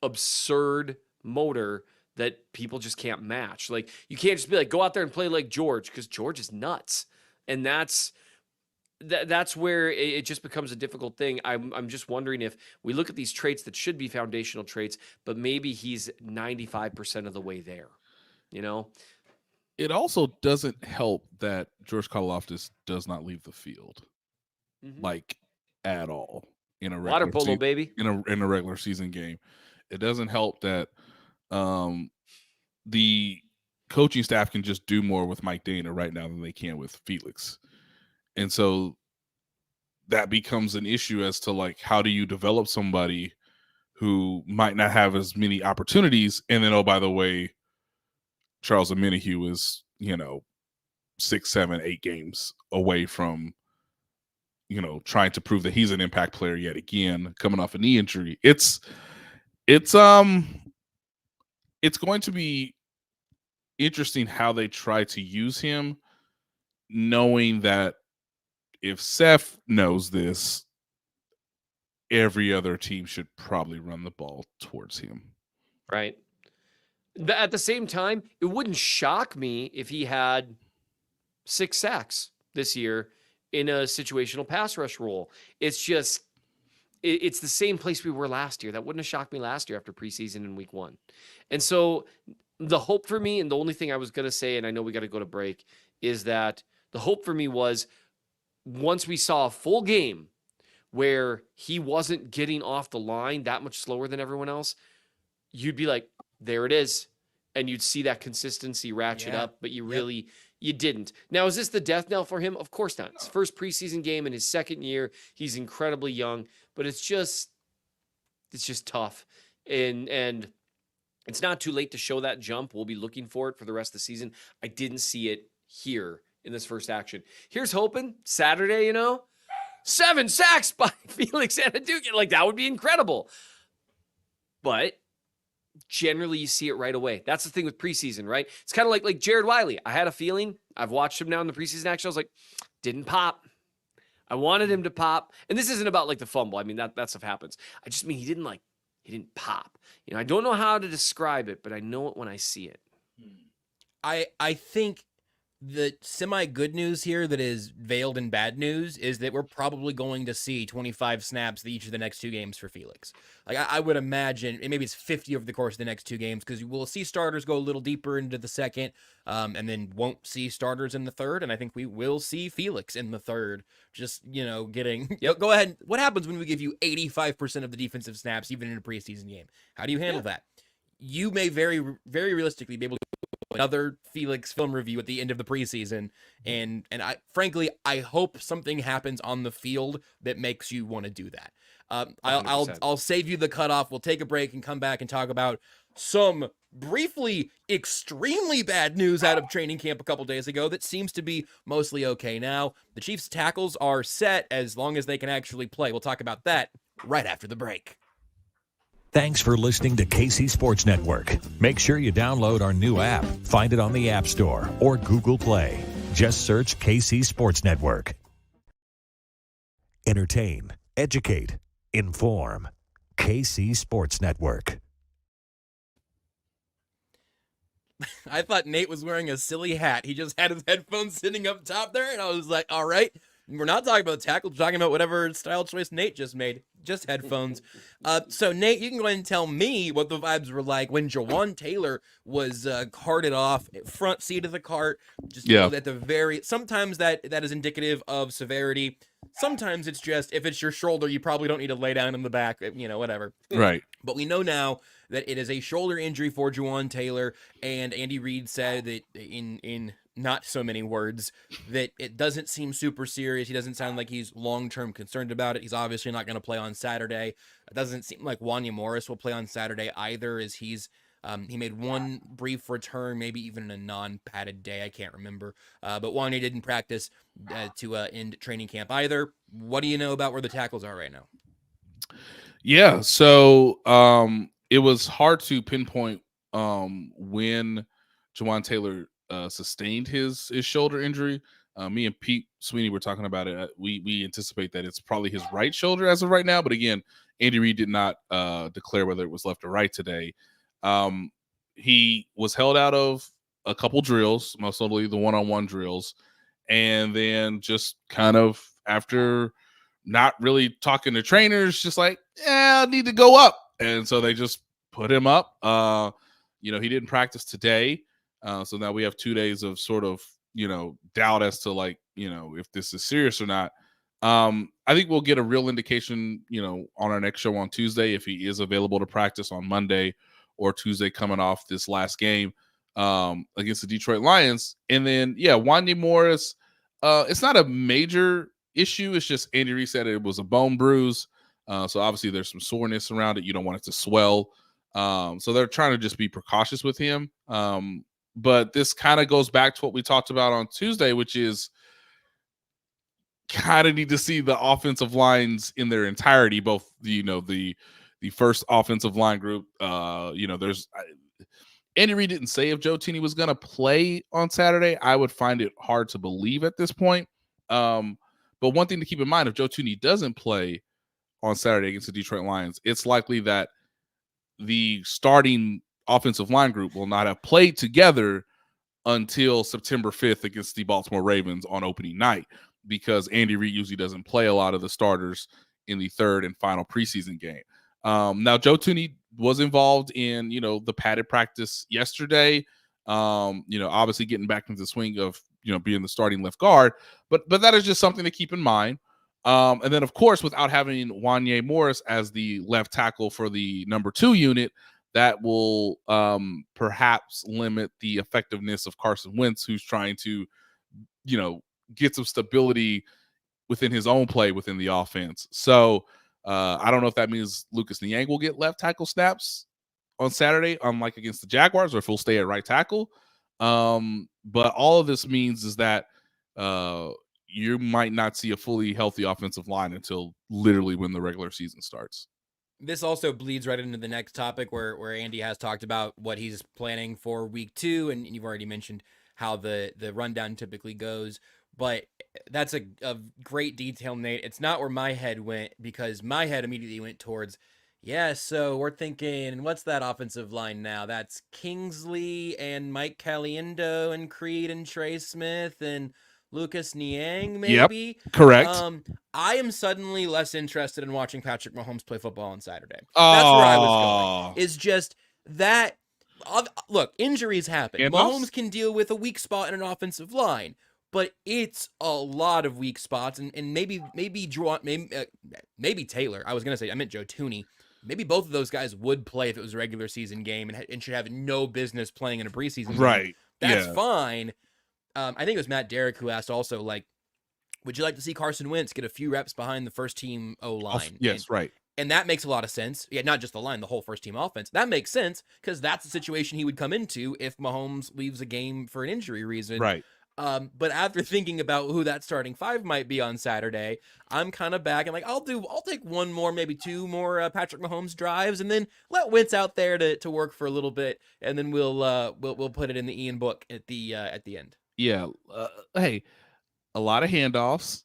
Speaker 3: absurd motor that people just can't match. Like, you can't just be like, go out there and play like George, because George is nuts. And that's where it just becomes a difficult thing. I'm just wondering if we look at these traits that should be foundational traits, but maybe he's 95% of the way there,
Speaker 2: It also doesn't help that George Karlaftis does not leave the field. Like, at all in a
Speaker 3: water polo, baby.
Speaker 2: In a regular season game. It doesn't help that the coaching staff can just do more with Mike Dana right now than they can with Felix. And so that becomes an issue as to, like, how do you develop somebody who might not have as many opportunities? And then, oh, by the way, Charles Omenihu is, 6, 7, 8 games away from, trying to prove that he's an impact player yet again, coming off a knee injury. It's going to be interesting how they try to use him, knowing that if Seth knows this, every other team should probably run the ball towards him.
Speaker 3: Right. At the same time, it wouldn't shock me if he had 6 sacks this year in a situational pass rush role. It's just, it's the same place we were last year. That wouldn't have shocked me last year after preseason in week 1. And so the hope for me, and the only thing I was going to say, and I know we got to go to break, is that the hope for me was once we saw a full game where he wasn't getting off the line that much slower than everyone else, you'd be like, there it is. And you'd see that consistency ratchet up, but you didn't. Now, is this the death knell for him? Of course not. It's first preseason game in his second year. He's incredibly young, but it's just tough. And it's not too late to show that jump. We'll be looking for it for the rest of the season. I didn't see it here in this first action. Here's hoping Saturday, 7 sacks by Felix Anudike. Like, that would be incredible. But generally you see it right away. That's the thing with preseason, right? It's kind of like Jared Wiley. I had a feeling. I've watched him now in the preseason action. I was like, didn't pop. I wanted him to pop. And this isn't about like the fumble. I mean, that stuff happens. I just mean he didn't pop. I don't know how to describe it, but I know it when I see it.
Speaker 1: I think the semi-good news here that is veiled in bad news is that we're probably going to see 25 snaps each of the next 2 games for Felix. Like, I would imagine, and maybe it's 50 over the course of the next 2 games, because we'll see starters go a little deeper into the second, and then won't see starters in the third, and I think we will see Felix in the third, just, getting... Go ahead. What happens when we give you 85% of the defensive snaps, even in a preseason game? How do you handle that? You may very, very realistically be able to another Felix film review at the end of the preseason, and I frankly, I hope something happens on the field that makes you want to do that. I'll save you the cutoff. We'll take a break and come back and talk about some briefly extremely bad news out of training camp a couple days ago that seems to be mostly okay now. The Chiefs' tackles are set as long as they can actually play. We'll talk about that right after the break.
Speaker 5: Thanks for listening to KC Sports Network. Make sure you download our new app. Find it on the App Store or Google Play. Just search KC Sports Network. Entertain, educate, inform. KC Sports Network.
Speaker 1: I thought Nate was wearing a silly hat. He just had his headphones sitting up top there, and I was like, all right, we're not talking about tackle, we're talking about whatever style choice Nate just made. Just headphones. So, Nate, you can go ahead and tell me what the vibes were like when Jawaan Taylor was carted off, front seat of the cart. Just at the very, sometimes that is indicative of severity. Sometimes it's just, if it's your shoulder, you probably don't need to lay down in the back, whatever.
Speaker 2: Right.
Speaker 1: But we know now that it is a shoulder injury for Jawaan Taylor, and Andy Reid said that in not so many words, that it doesn't seem super serious. He doesn't sound like he's long-term concerned about it. He's obviously not going to play on Saturday. It doesn't seem like Wanya Morris will play on Saturday either, as he made one brief return, maybe even in a non-padded day. I can't remember. But Wanya didn't practice to end training camp either. What do you know about where the tackles are right now?
Speaker 2: Yeah, so it was hard to pinpoint when Jawaan Taylor sustained his shoulder injury. Me and Pete Sweeney were talking about it. We anticipate that it's probably his right shoulder as of right now. But again, Andy Reid did not declare whether it was left or right today. He was held out of a couple drills, most notably the one-on-one drills. And then just kind of after not really talking to trainers, just like, I need to go up. And so they just put him up. He didn't practice today. So now we have 2 days of sort of, doubt as to if this is serious or not. I think we'll get a real indication, on our next show on Tuesday, if he is available to practice on Monday or Tuesday coming off this last game against the Detroit Lions. And then, Wanya Morris, it's not a major issue. It's just Andy Reid said it was a bone bruise. So obviously there's some soreness around it. You don't want it to swell. So they're trying to just be precautious with him. But this kind of goes back to what we talked about on Tuesday, which is kind of need to see the offensive lines in their entirety, both, the first offensive line group. There's Andy Reid didn't say if Joe Thuney was going to play on Saturday. I would find it hard to believe at this point. But one thing to keep in mind, if Joe Thuney doesn't play on Saturday against the Detroit Lions, it's likely that the starting offensive line group will not have played together until September 5th against the Baltimore Ravens on opening night, because Andy Reid usually doesn't play a lot of the starters in the third and final preseason game. Now, Joe Thuney was involved in, the padded practice yesterday, obviously getting back into the swing of, being the starting left guard, but that is just something to keep in mind. And then, of course, without having Wanya Morris as the left tackle for the number 2 unit, that will perhaps limit the effectiveness of Carson Wentz, who's trying to, get some stability within his own play within the offense. So I don't know if that means Lucas Niang will get left tackle snaps on Saturday, unlike against the Jaguars, or if he'll stay at right tackle. But all of this means is that you might not see a fully healthy offensive line until literally when the regular season starts.
Speaker 1: This also bleeds right into the next topic where Andy has talked about what he's planning for week 2. And you've already mentioned how the rundown typically goes, but that's a great detail, Nate. It's not where my head went, because my head immediately went towards, so we're thinking, what's that offensive line now? That's Kingsley and Mike Caliendo and Creed and Trey Smith and Lucas Niang, maybe?
Speaker 2: Yep, correct.
Speaker 1: I am suddenly less interested in watching Patrick Mahomes play football on Saturday. That's where I was going. It's just that, look, injuries happen. And Mahomes can deal with a weak spot in an offensive line, but it's a lot of weak spots. And maybe Taylor. I was going to say, I meant Joe Thuney. Maybe both of those guys would play if it was a regular season game and should have no business playing in a preseason game.
Speaker 2: Right.
Speaker 1: That's fine. I think it was Matt Derrick who asked also, would you like to see Carson Wentz get a few reps behind the first team O-line?
Speaker 2: Yes, right.
Speaker 1: And that makes a lot of sense. Yeah, not just the line, the whole first team offense. That makes sense because that's the situation he would come into if Mahomes leaves a game for an injury reason.
Speaker 2: Right.
Speaker 1: But after thinking about who that starting five might be on Saturday, I'm kind of back and like, I'll take one more, maybe two more Patrick Mahomes drives, and then let Wentz out there to work for a little bit, and then we'll put it in the Ian book at the end.
Speaker 2: Yeah. Hey, a lot of handoffs,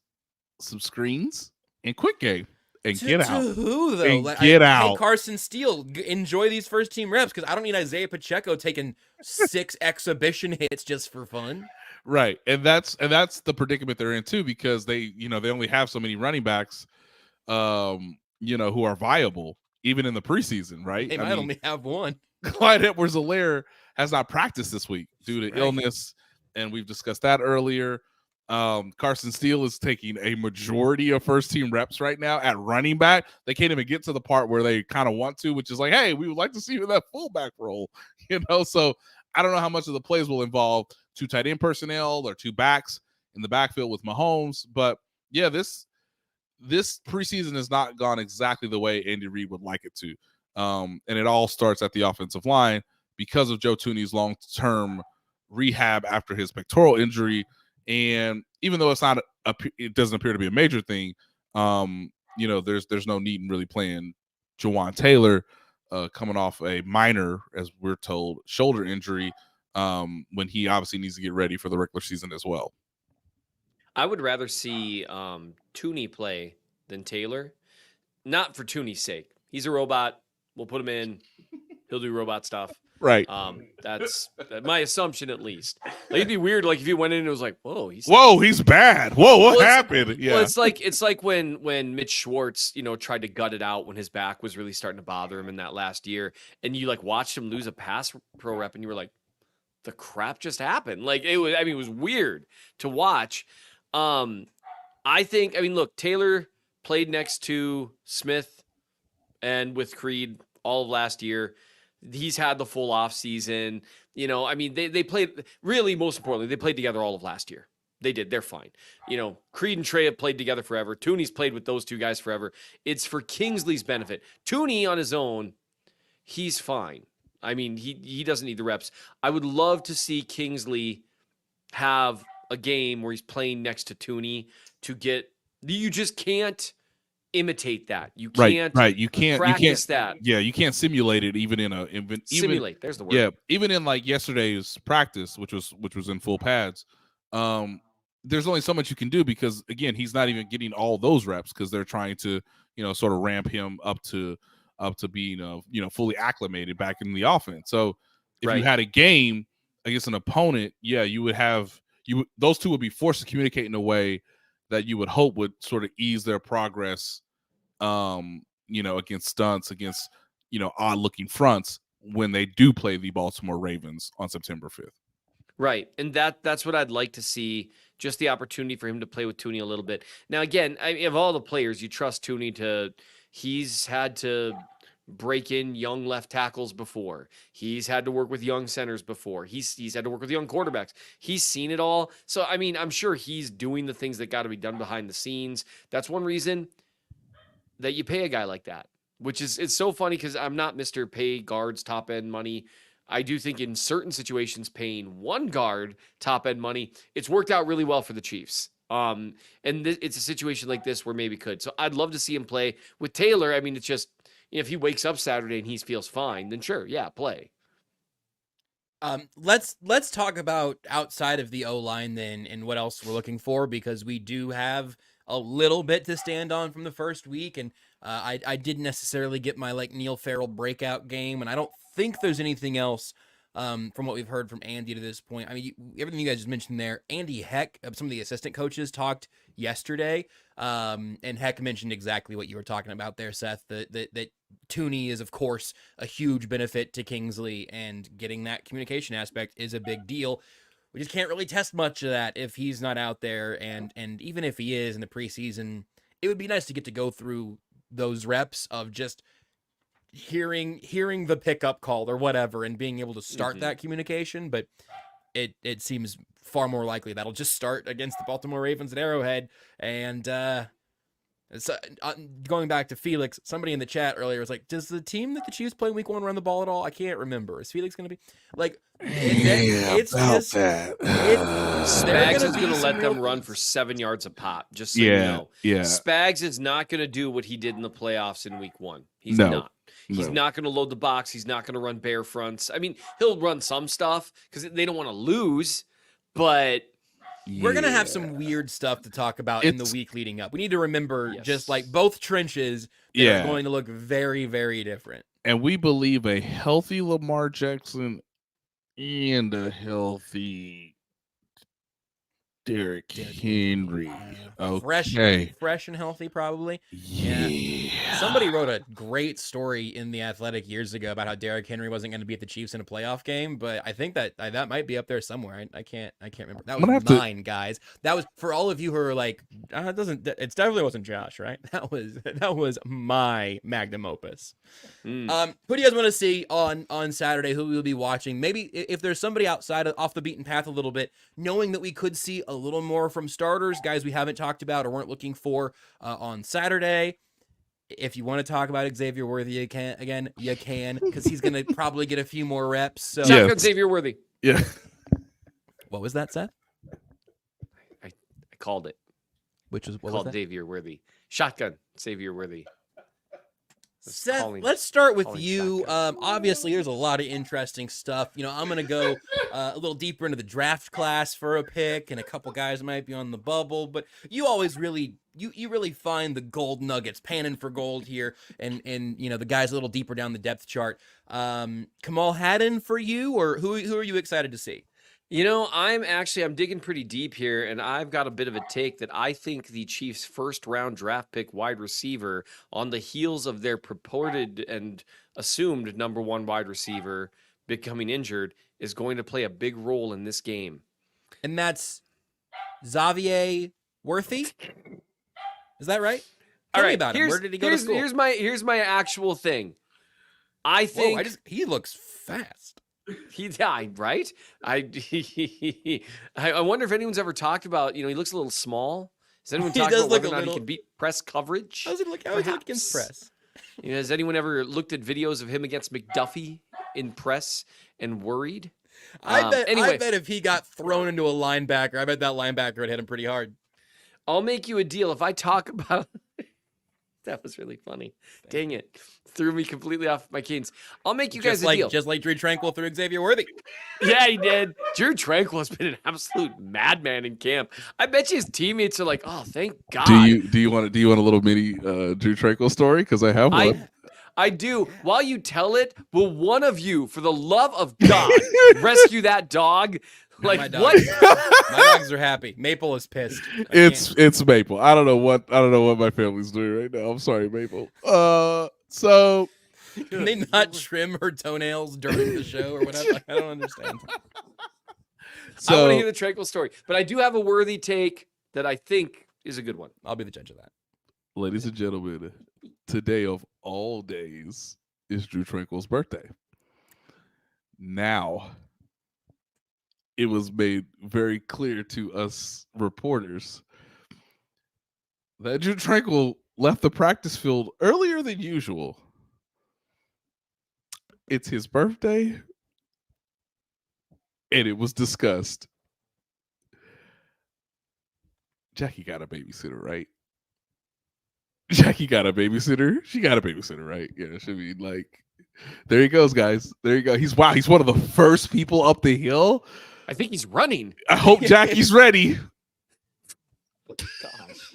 Speaker 2: some screens, and quick game. And get out.
Speaker 1: To who, though?
Speaker 2: And
Speaker 1: Like,
Speaker 2: get out.
Speaker 1: Hey, Carson Steele, enjoy these first team reps because I don't need Isaiah Pacheco taking 6 exhibition hits just for fun.
Speaker 2: Right. And that's the predicament they're in too, because they only have so many running backs who are viable even in the preseason, right?
Speaker 1: They might only have one.
Speaker 2: Clyde Edwards-Helaire has not practiced this week due to illness, and we've discussed that earlier. Carson Steele is taking a majority of first team reps right now at running back. They can't even get to the part where they kind of want to, which is like, hey, we would like to see you in that fullback role, So I don't know how much of the plays will involve 2 tight end personnel or 2 backs in the backfield with Mahomes. But yeah, this preseason has not gone exactly the way Andy Reid would like it to. And it all starts at the offensive line because of Joe Thuney's long-term rehab after his pectoral injury. And even though it doesn't appear to be a major thing, there's no need in really playing Jawan Taylor coming off a minor, as we're told, shoulder injury when he obviously needs to get ready for the regular season as well.
Speaker 3: I would rather see Thuney play than Taylor, not for Thuney's sake. He's a robot. We'll put him in. He'll do robot stuff.
Speaker 2: Right.
Speaker 3: That's my assumption, at least. Like, it'd be weird, like if you went in and it was like, "Whoa, he's
Speaker 2: bad. Whoa, what happened?" Yeah.
Speaker 3: Well, it's like when Mitch Schwartz, tried to gut it out when his back was really starting to bother him in that last year, and you like watched him lose a pass pro rep, and you were like, "The crap just happened." Like it was weird to watch. Look, Taylor played next to Smith and with Creed all of last year. He's had the full off season. They played, really, most importantly, they played together all of last year. They did. They're fine. Creed and Trey have played together forever. Thuney's played with those 2 guys forever. It's for Kingsley's benefit. Thuney on his own, he's fine. He doesn't need the reps. I would love to see Kingsley have a game where he's playing next to Thuney to get, you just can't imitate that. You can't practice that.
Speaker 2: Yeah, you can't simulate it even
Speaker 3: simulate. There's the word.
Speaker 2: Yeah, even in like yesterday's practice, which was in full pads. There's only so much you can do because again, he's not even getting all those reps because they're trying to sort of ramp him up to being fully acclimated back in the offense. So if you had a game against an opponent, you would have those 2 would be forced to communicate in a way that you would hope would sort of ease their progress, against stunts, against, odd-looking fronts when they do play the Baltimore Ravens on September 5th.
Speaker 3: Right, and that's what I'd like to see, just the opportunity for him to play with Thuney a little bit. Now, again, of all the players, you trust Thuney he's had to break in young left tackles before. He's had to work with young centers before. He's had to work with young quarterbacks. He's seen it all. So, I'm sure he's doing the things that got to be done behind the scenes. That's one reason that you pay a guy like that, which is, it's so funny because I'm not Mr. Pay guards top end money. I do think in certain situations, paying one guard top end money, it's worked out really well for the Chiefs. It's a situation like this where maybe could. So I'd love to see him play with Taylor. It's just, if he wakes up Saturday and he feels fine, then sure, yeah, play.
Speaker 1: Let's talk about outside of the O-line then and what else we're looking for, because we do have a little bit to stand on from the first week, and I didn't necessarily get my Neil Farrell breakout game, and I don't think there's anything else from what we've heard from Andy to this point. Everything you guys just mentioned there. Andy Heck, some of the assistant coaches talked yesterday, and Heck mentioned exactly what you were talking about there, Seth, that Thuney is, of course, a huge benefit to Kingsley, and getting that communication aspect is a big deal. We just can't really test much of that if he's not out there, and even if he is in the preseason, it would be nice to get to go through those reps of just hearing the pickup call or whatever and being able to start that communication. But it seems far more likely that'll just start against the Baltimore Ravens at Arrowhead. And so, going back to Felix, somebody in the chat earlier was like, does the team that the Chiefs play week 1 run the ball at all? I can't remember. Is Felix going to be like, it's just
Speaker 2: that.
Speaker 3: Spags is going to let them run for 7 yards a pop, just so you know.
Speaker 2: Yeah.
Speaker 3: Spags is not going to do what he did in the playoffs in week 1. He's not. He's not going to load the box. He's not going to run bare fronts. I mean, he'll run some stuff because they don't want to lose, but
Speaker 1: we're going to have some weird stuff to talk about in the week leading up. We need to remember just like both trenches are going to look very, very different.
Speaker 2: And we believe a healthy Lamar Jackson and a healthy Derrick Henry. Okay.
Speaker 1: Fresh and healthy, probably.
Speaker 2: Yeah.
Speaker 1: Somebody wrote a great story in The Athletic years ago about how Derrick Henry wasn't going to beat the Chiefs in a playoff game, but I think that might be up there somewhere. I can't remember. That was mine, guys. That was for all of you who are like, it definitely wasn't Josh, right? That was my magnum opus. Who do you guys want to see on Saturday? Who we'll be watching? Maybe if there's somebody off the beaten path a little bit, knowing that we could see a little more from starters, guys we haven't talked about or weren't looking for on Saturday. If you want to talk about Xavier Worthy you can, because he's going to probably get a few more reps. So
Speaker 3: Shotgun Xavier Worthy.
Speaker 2: Yeah.
Speaker 1: What was that, Seth?
Speaker 3: I called it.
Speaker 1: Which was what
Speaker 3: called
Speaker 1: was that?
Speaker 3: Xavier Worthy. Shotgun Xavier Worthy.
Speaker 1: Seth, let's start with you. Obviously, there's a lot of interesting stuff. You know, I'm going to go a little deeper into the draft class for a pick, and a couple guys might be on the bubble. But you always really, you really find the gold nuggets, panning for gold here, and you know the guys a little deeper down the depth chart. Kamal Haddon for you, or who are you excited to see?
Speaker 3: You know, I'm digging pretty deep here, and I've got a bit of a take that I think the Chiefs' first-round draft pick wide receiver, on the heels of their purported and assumed number 1 wide receiver becoming injured, is going to play a big role in this game.
Speaker 1: And that's Xavier Worthy? Is that right? Tell me about him. Where did he go to school?
Speaker 3: Here's my actual thing. I think
Speaker 1: he looks fast.
Speaker 3: He died, right? I wonder if anyone's ever talked about, you know, he looks a little small. Has anyone talked about whether or not he can beat press coverage?
Speaker 1: How does he look against press?
Speaker 3: You know, has anyone ever looked at videos of him against McDuffie in press and worried?
Speaker 1: I bet if he got thrown into a linebacker, I bet that linebacker would hit him pretty hard.
Speaker 3: I'll make you a deal. If I talk about that was really funny. Dang it. Threw me completely off my cadence. I'll make you guys a deal.
Speaker 1: Just like Drew Tranquil threw Xavier Worthy.
Speaker 3: Yeah, he did. Drew Tranquil has been an absolute madman in camp. I bet you his teammates are like, oh, thank God.
Speaker 2: Do you want a little mini Drew Tranquil story? Because I have one.
Speaker 3: I do. While you tell it, will one of you, for the love of God, rescue that dog? Like what?
Speaker 1: My dogs are happy. Maple is pissed.
Speaker 2: It's Maple. I don't know what my family's doing right now. I'm sorry, Maple. So
Speaker 1: can they not trim her toenails during the show or whatever? Like, I don't understand.
Speaker 3: So, I want to hear the Tranquil story, but I do have a worthy take that I think is a good one.
Speaker 1: I'll be the judge of that.
Speaker 2: Ladies and gentlemen, today of all days is Drew Tranquil's birthday. Now, it was made very clear to us reporters that Drew Tranquil left the practice field earlier than usual. It's his birthday, and it was discussed. Jackie got a babysitter, right? Jackie got a babysitter. She got a babysitter, right? Yeah, should be like, there he goes, guys. There you go. He's one of the first people up the hill.
Speaker 3: I think he's running.
Speaker 2: I hope Jackie's ready.
Speaker 3: Gosh.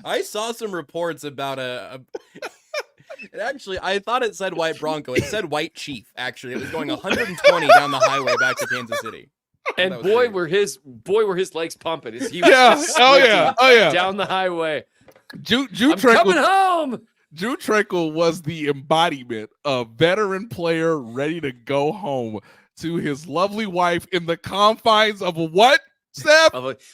Speaker 1: I saw some reports about actually, I thought it said White Bronco. It said White Chief, actually. It was going 120 down the highway back to Kansas City.
Speaker 3: And boy were his legs pumping as he was
Speaker 2: oh yeah
Speaker 3: down the highway.
Speaker 2: Drew
Speaker 3: I'm
Speaker 2: Tranquil,
Speaker 3: coming home.
Speaker 2: Drew Tranquil was the embodiment of veteran player ready to go home to his lovely wife in the confines of what Steph,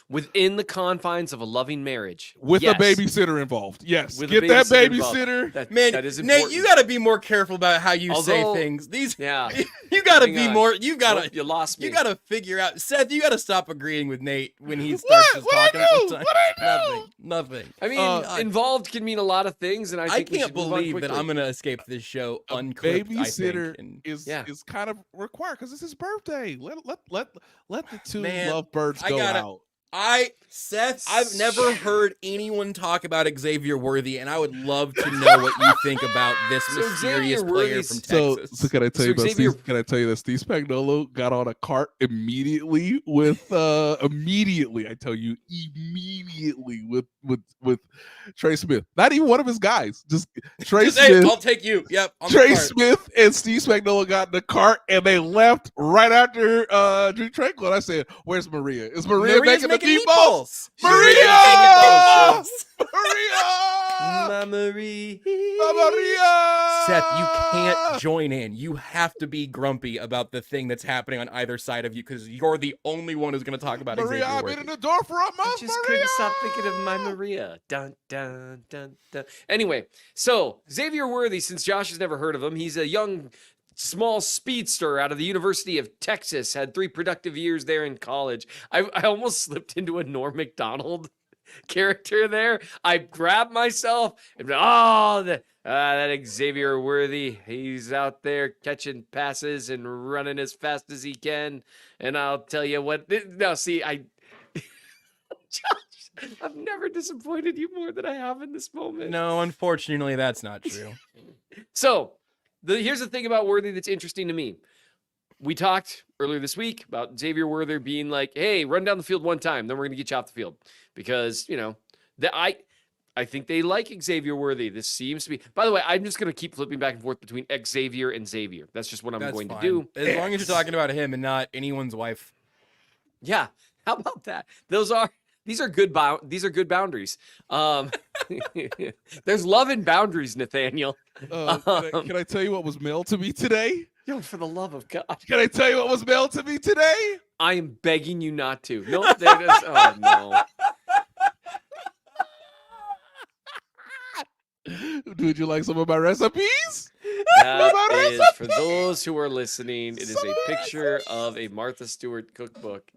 Speaker 3: within the confines of a loving marriage.
Speaker 2: with
Speaker 3: yes.
Speaker 2: a babysitter involved. Yes,
Speaker 3: With
Speaker 2: get
Speaker 3: a
Speaker 2: that
Speaker 3: babysitter
Speaker 2: babysitter.
Speaker 1: Man,
Speaker 3: that is
Speaker 1: Nate,
Speaker 3: important.
Speaker 1: you got to be more careful about how you say
Speaker 3: Although-
Speaker 1: things. These,
Speaker 3: Yeah.
Speaker 1: you got to
Speaker 3: Hang
Speaker 1: be
Speaker 3: on.
Speaker 1: more. You got to.
Speaker 3: Nope, you lost me.
Speaker 1: You got to figure out. Seth, you got to stop agreeing with Nate when he starts just
Speaker 2: What I
Speaker 1: talking all
Speaker 2: do?
Speaker 1: the time.
Speaker 2: What I do?
Speaker 1: Nothing.
Speaker 3: I mean, involved can mean a lot of things, and I think we
Speaker 1: can't
Speaker 3: should move on
Speaker 1: believe that
Speaker 3: quickly.
Speaker 1: I'm going to escape this show
Speaker 2: A
Speaker 1: unclipped.
Speaker 2: babysitter
Speaker 1: I think.
Speaker 2: is kind of required because it's his birthday. Let the two
Speaker 1: Man,
Speaker 2: lovebirds go out.
Speaker 1: Seth, I've never heard anyone talk about Xavier Worthy, and I would love to know what you think about this
Speaker 3: So
Speaker 1: mysterious
Speaker 3: Xavier
Speaker 1: player
Speaker 3: Worthy's-
Speaker 1: from
Speaker 2: So
Speaker 1: Texas.
Speaker 2: can I tell you
Speaker 3: So
Speaker 2: about
Speaker 3: Xavier-
Speaker 2: Steve? Can I tell you that Steve Spagnuolo got on a cart immediately with immediately? I tell you immediately with Trey Smith. Not even one of his guys. Just Trey
Speaker 1: Just, hey,
Speaker 2: Smith.
Speaker 1: I'll take you. Yep. On the
Speaker 2: Trey
Speaker 1: cart.
Speaker 2: Smith and Steve Spagnuolo got in the cart and they left right after Drew Tranquil. I said, "Where's Maria? Is Maria
Speaker 1: Maria's
Speaker 2: making the
Speaker 1: making
Speaker 2: meatballs?
Speaker 1: meatballs.
Speaker 2: Maria! Maria!
Speaker 3: Ma Marie.
Speaker 2: Maria!
Speaker 1: Seth, you can't join in. You have to be grumpy about the thing that's happening on either side of you because you're the only one who's going to talk about
Speaker 2: Maria,
Speaker 1: Xavier
Speaker 2: I've
Speaker 1: Worthy.
Speaker 2: been in the door for a
Speaker 3: I
Speaker 2: month.
Speaker 3: just
Speaker 2: Maria!
Speaker 3: couldn't stop thinking of my Maria. Dun, dun, dun, dun. Anyway, so Xavier Worthy, since Josh has never heard of him, he's a young, small speedster out of the University of Texas, had 3 productive years there in college. I almost slipped into a Norm Macdonald character there. I grabbed myself and that Xavier Worthy, he's out there catching passes and running as fast as he can. And I'll tell you what, now see, Josh, I've never disappointed you more than I have in this moment.
Speaker 1: No, unfortunately, that's not true.
Speaker 3: So, here's the thing about Worthy that's interesting to me. We talked earlier this week about Xavier Worthy being like, hey, run down the field one time, then we're going to get you off the field. Because, I think they like Xavier Worthy. This seems to be. By the way, I'm just going to keep flipping back and forth between Xavier and Xavier. That's just what I'm
Speaker 1: That's
Speaker 3: going
Speaker 1: fine.
Speaker 3: to do.
Speaker 1: As long as you're talking about him and not anyone's wife.
Speaker 3: Yeah. How about that? These are good boundaries. There's love in boundaries, Nathaniel.
Speaker 2: Can I tell you what was mailed to me today?
Speaker 3: Yo, for the love of God.
Speaker 2: Can I tell you what was mailed to me today?
Speaker 3: I am begging you not to. No, there it is. Oh no.
Speaker 2: Would you like some of my recipes?
Speaker 3: That is, for those who are listening, it is a picture of a Martha Stewart cookbook.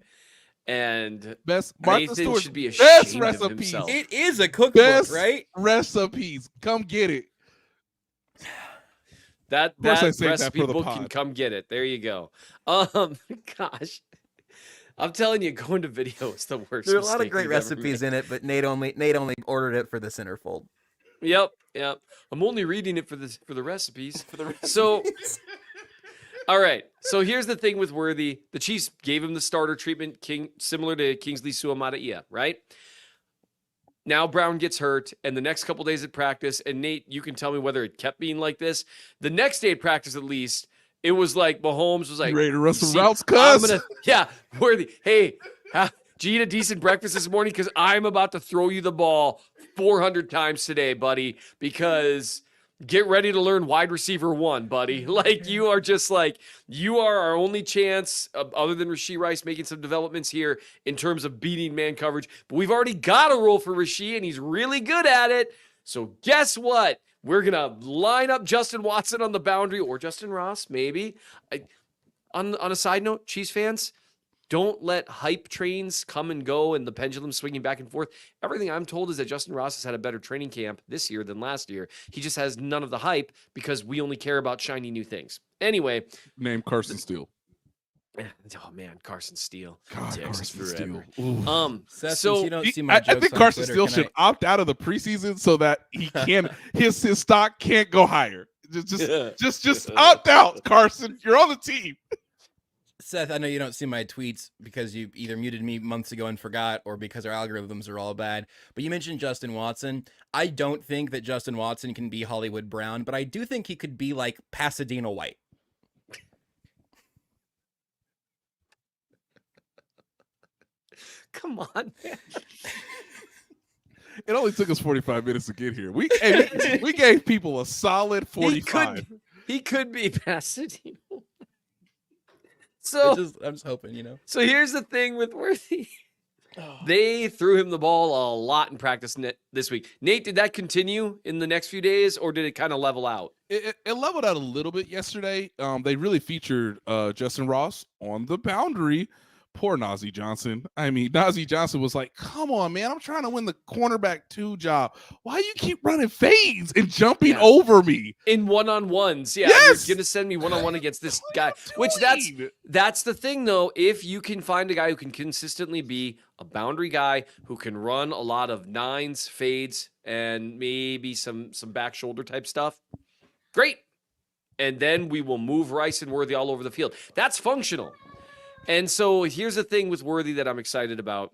Speaker 3: And
Speaker 2: Best Martha
Speaker 3: Nathan
Speaker 2: Stewart
Speaker 3: should be
Speaker 2: best
Speaker 3: ashamed of
Speaker 2: recipes.
Speaker 3: himself.
Speaker 1: It is a cookbook,
Speaker 2: Best
Speaker 1: right?
Speaker 2: recipes. Come get it.
Speaker 3: That
Speaker 2: course I saved that
Speaker 3: recipe
Speaker 2: for the
Speaker 3: book can
Speaker 2: pod.
Speaker 3: come get it. There you go. Gosh. I'm telling you, going to video is the worst.
Speaker 1: There are a lot of
Speaker 3: mistake
Speaker 1: great
Speaker 3: we've ever
Speaker 1: recipes
Speaker 3: made.
Speaker 1: in it, but Nate only ordered it for the centerfold.
Speaker 3: Yep. I'm only reading it for the recipes. So, all right. So here's the thing with Worthy. The Chiefs gave him the starter treatment, similar to Kingsley Suamataia, right? Now Brown gets hurt, and the next couple days at practice, and Nate, you can tell me whether it kept being like this. The next day at practice, at least, it was like Mahomes was like,
Speaker 2: You ready to run some
Speaker 3: "See,
Speaker 2: routes,
Speaker 3: I'm
Speaker 2: cuz?"
Speaker 3: gonna, Worthy. Hey, did you eat a decent breakfast this morning? Because I'm about to throw you the ball 400 times today, buddy. Because get ready to learn wide receiver 1, buddy. Like you are our only chance, other than Rashee Rice making some developments here in terms of beating man coverage. But we've already got a role for Rashee, and he's really good at it. So guess what? We're gonna line up Justin Watson on the boundary, or Justin Ross, maybe. On a side note, Chiefs fans, don't let hype trains come and go and the pendulum swinging back and forth. Everything I'm told is that Justin Ross has had a better training camp this year than last year. He just has none of the hype because we only care about shiny new things. Anyway.
Speaker 2: Name Carson Steele.
Speaker 3: Oh, man, Carson Steele.
Speaker 2: God,
Speaker 3: Texas
Speaker 2: Carson
Speaker 3: forever.
Speaker 2: Steele.
Speaker 1: Seth,
Speaker 3: So
Speaker 1: since you don't see my
Speaker 2: I
Speaker 1: jokes
Speaker 2: think
Speaker 1: on
Speaker 2: Carson
Speaker 1: Twitter,
Speaker 2: Steele
Speaker 1: can
Speaker 2: should opt out of the preseason so that he can his stock can't go higher. Just opt out, Carson. You're on the team.
Speaker 1: Seth, I know you don't see my tweets because you either muted me months ago and forgot, or because our algorithms are all bad. But you mentioned Justin Watson. I don't think that Justin Watson can be Hollywood Brown, but I do think he could be like Pasadena White.
Speaker 3: Come on, man.
Speaker 2: It only took us 45 minutes to get here. We gave people a solid 45.
Speaker 3: He could be Pasadena. So
Speaker 1: I'm just hoping,
Speaker 3: So here's the thing with Worthy. They threw him the ball a lot in practice this week. Nate, did that continue in the next few days, or did it kind of level out?
Speaker 2: It leveled out a little bit yesterday. They really featured Justin Ross on the boundary. Poor Najee Johnson. I mean, Najee Johnson was like, come on, man. I'm trying to win the cornerback 2 job. Why you keep running fades and jumping over me?
Speaker 3: In one-on-ones. Yeah,
Speaker 2: yes!
Speaker 3: You're going to send me one-on-one against this guy. Which that's the thing, though. If you can find a guy who can consistently be a boundary guy who can run a lot of nines, fades, and maybe some back shoulder type stuff, great. And then we will move Rice and Worthy all over the field. That's functional. And so here's the thing with Worthy that I'm excited about.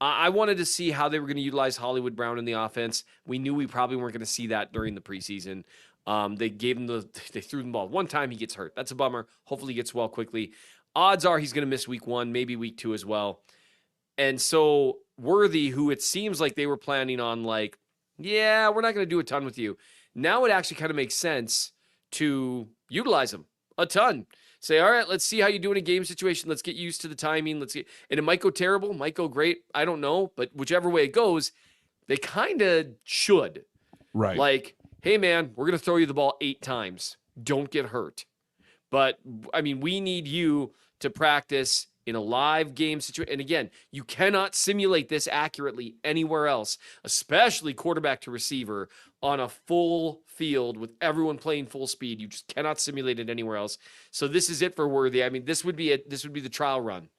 Speaker 3: I wanted to see how they were going to utilize Hollywood Brown in the offense. We knew we probably weren't going to see that during the preseason. They threw the ball one time. He gets hurt. That's a bummer. Hopefully he gets well quickly. Odds are he's going to miss week 1, maybe week 2 as well. And so Worthy, who it seems like they were planning on like, yeah, we're not going to do a ton with you. Now it actually kind of makes sense to utilize him a ton. Say, all right, let's see how you do in a game situation. Let's get used to the timing. And it might go terrible, might go great. I don't know. But whichever way it goes, they kind of should.
Speaker 2: Right.
Speaker 3: Like, hey, man, we're going to throw you the ball 8 times. Don't get hurt. But, I mean, we need you to practice in a live game situation. And again, you cannot simulate this accurately anywhere else, especially quarterback to receiver on a full field with everyone playing full speed. You just cannot simulate it anywhere else. So this is it for Worthy. I mean, this would be the trial run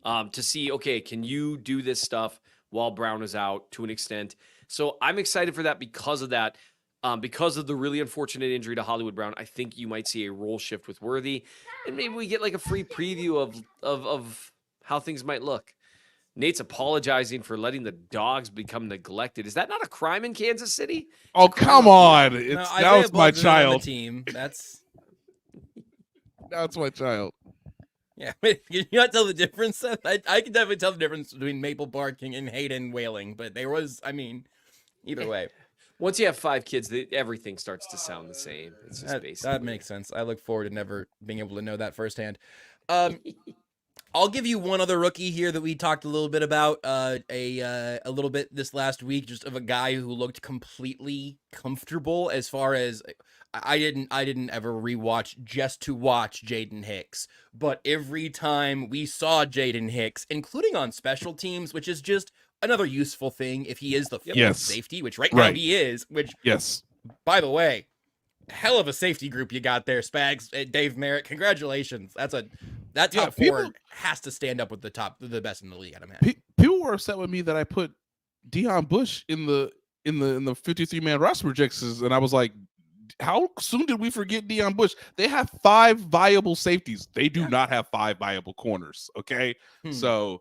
Speaker 3: to see, okay, can you do this stuff while Brown is out to an extent? So I'm excited for that because of that. Because of the really unfortunate injury to Hollywood Brown, I think you might see a role shift with Worthy, and maybe we get like a free preview of how things might look. Nate's apologizing for letting the dogs become neglected. Is that not a crime in Kansas City?
Speaker 2: Oh, come on.
Speaker 1: That
Speaker 2: was my child.
Speaker 1: Team. That's
Speaker 2: my child.
Speaker 1: Yeah. Can you not tell the difference? I can definitely tell the difference between Maple barking and Hayden wailing, but either way.
Speaker 3: Once you have 5 kids, everything starts to sound the same. It's just basically
Speaker 1: that makes sense. I look forward to never being able to know that firsthand. I'll give you one other rookie here that we talked a little bit about a little bit this last week, just of a guy who looked completely comfortable. As far as I didn't ever rewatch just to watch Jaden Hicks, but every time we saw Jaden Hicks, including on special teams, which is just another useful thing if he is the safety, which now he is, by the way, hell of a safety group you got there, Spags, Dave Merritt. Congratulations. That top 4 has to stand up with the best in the league, I'd imagine.
Speaker 2: People were upset with me that I put Deion Bush in the 53-man roster projections, and I was like, how soon did we forget Deion Bush? They have 5 viable safeties. They do not have 5 viable corners. Okay. So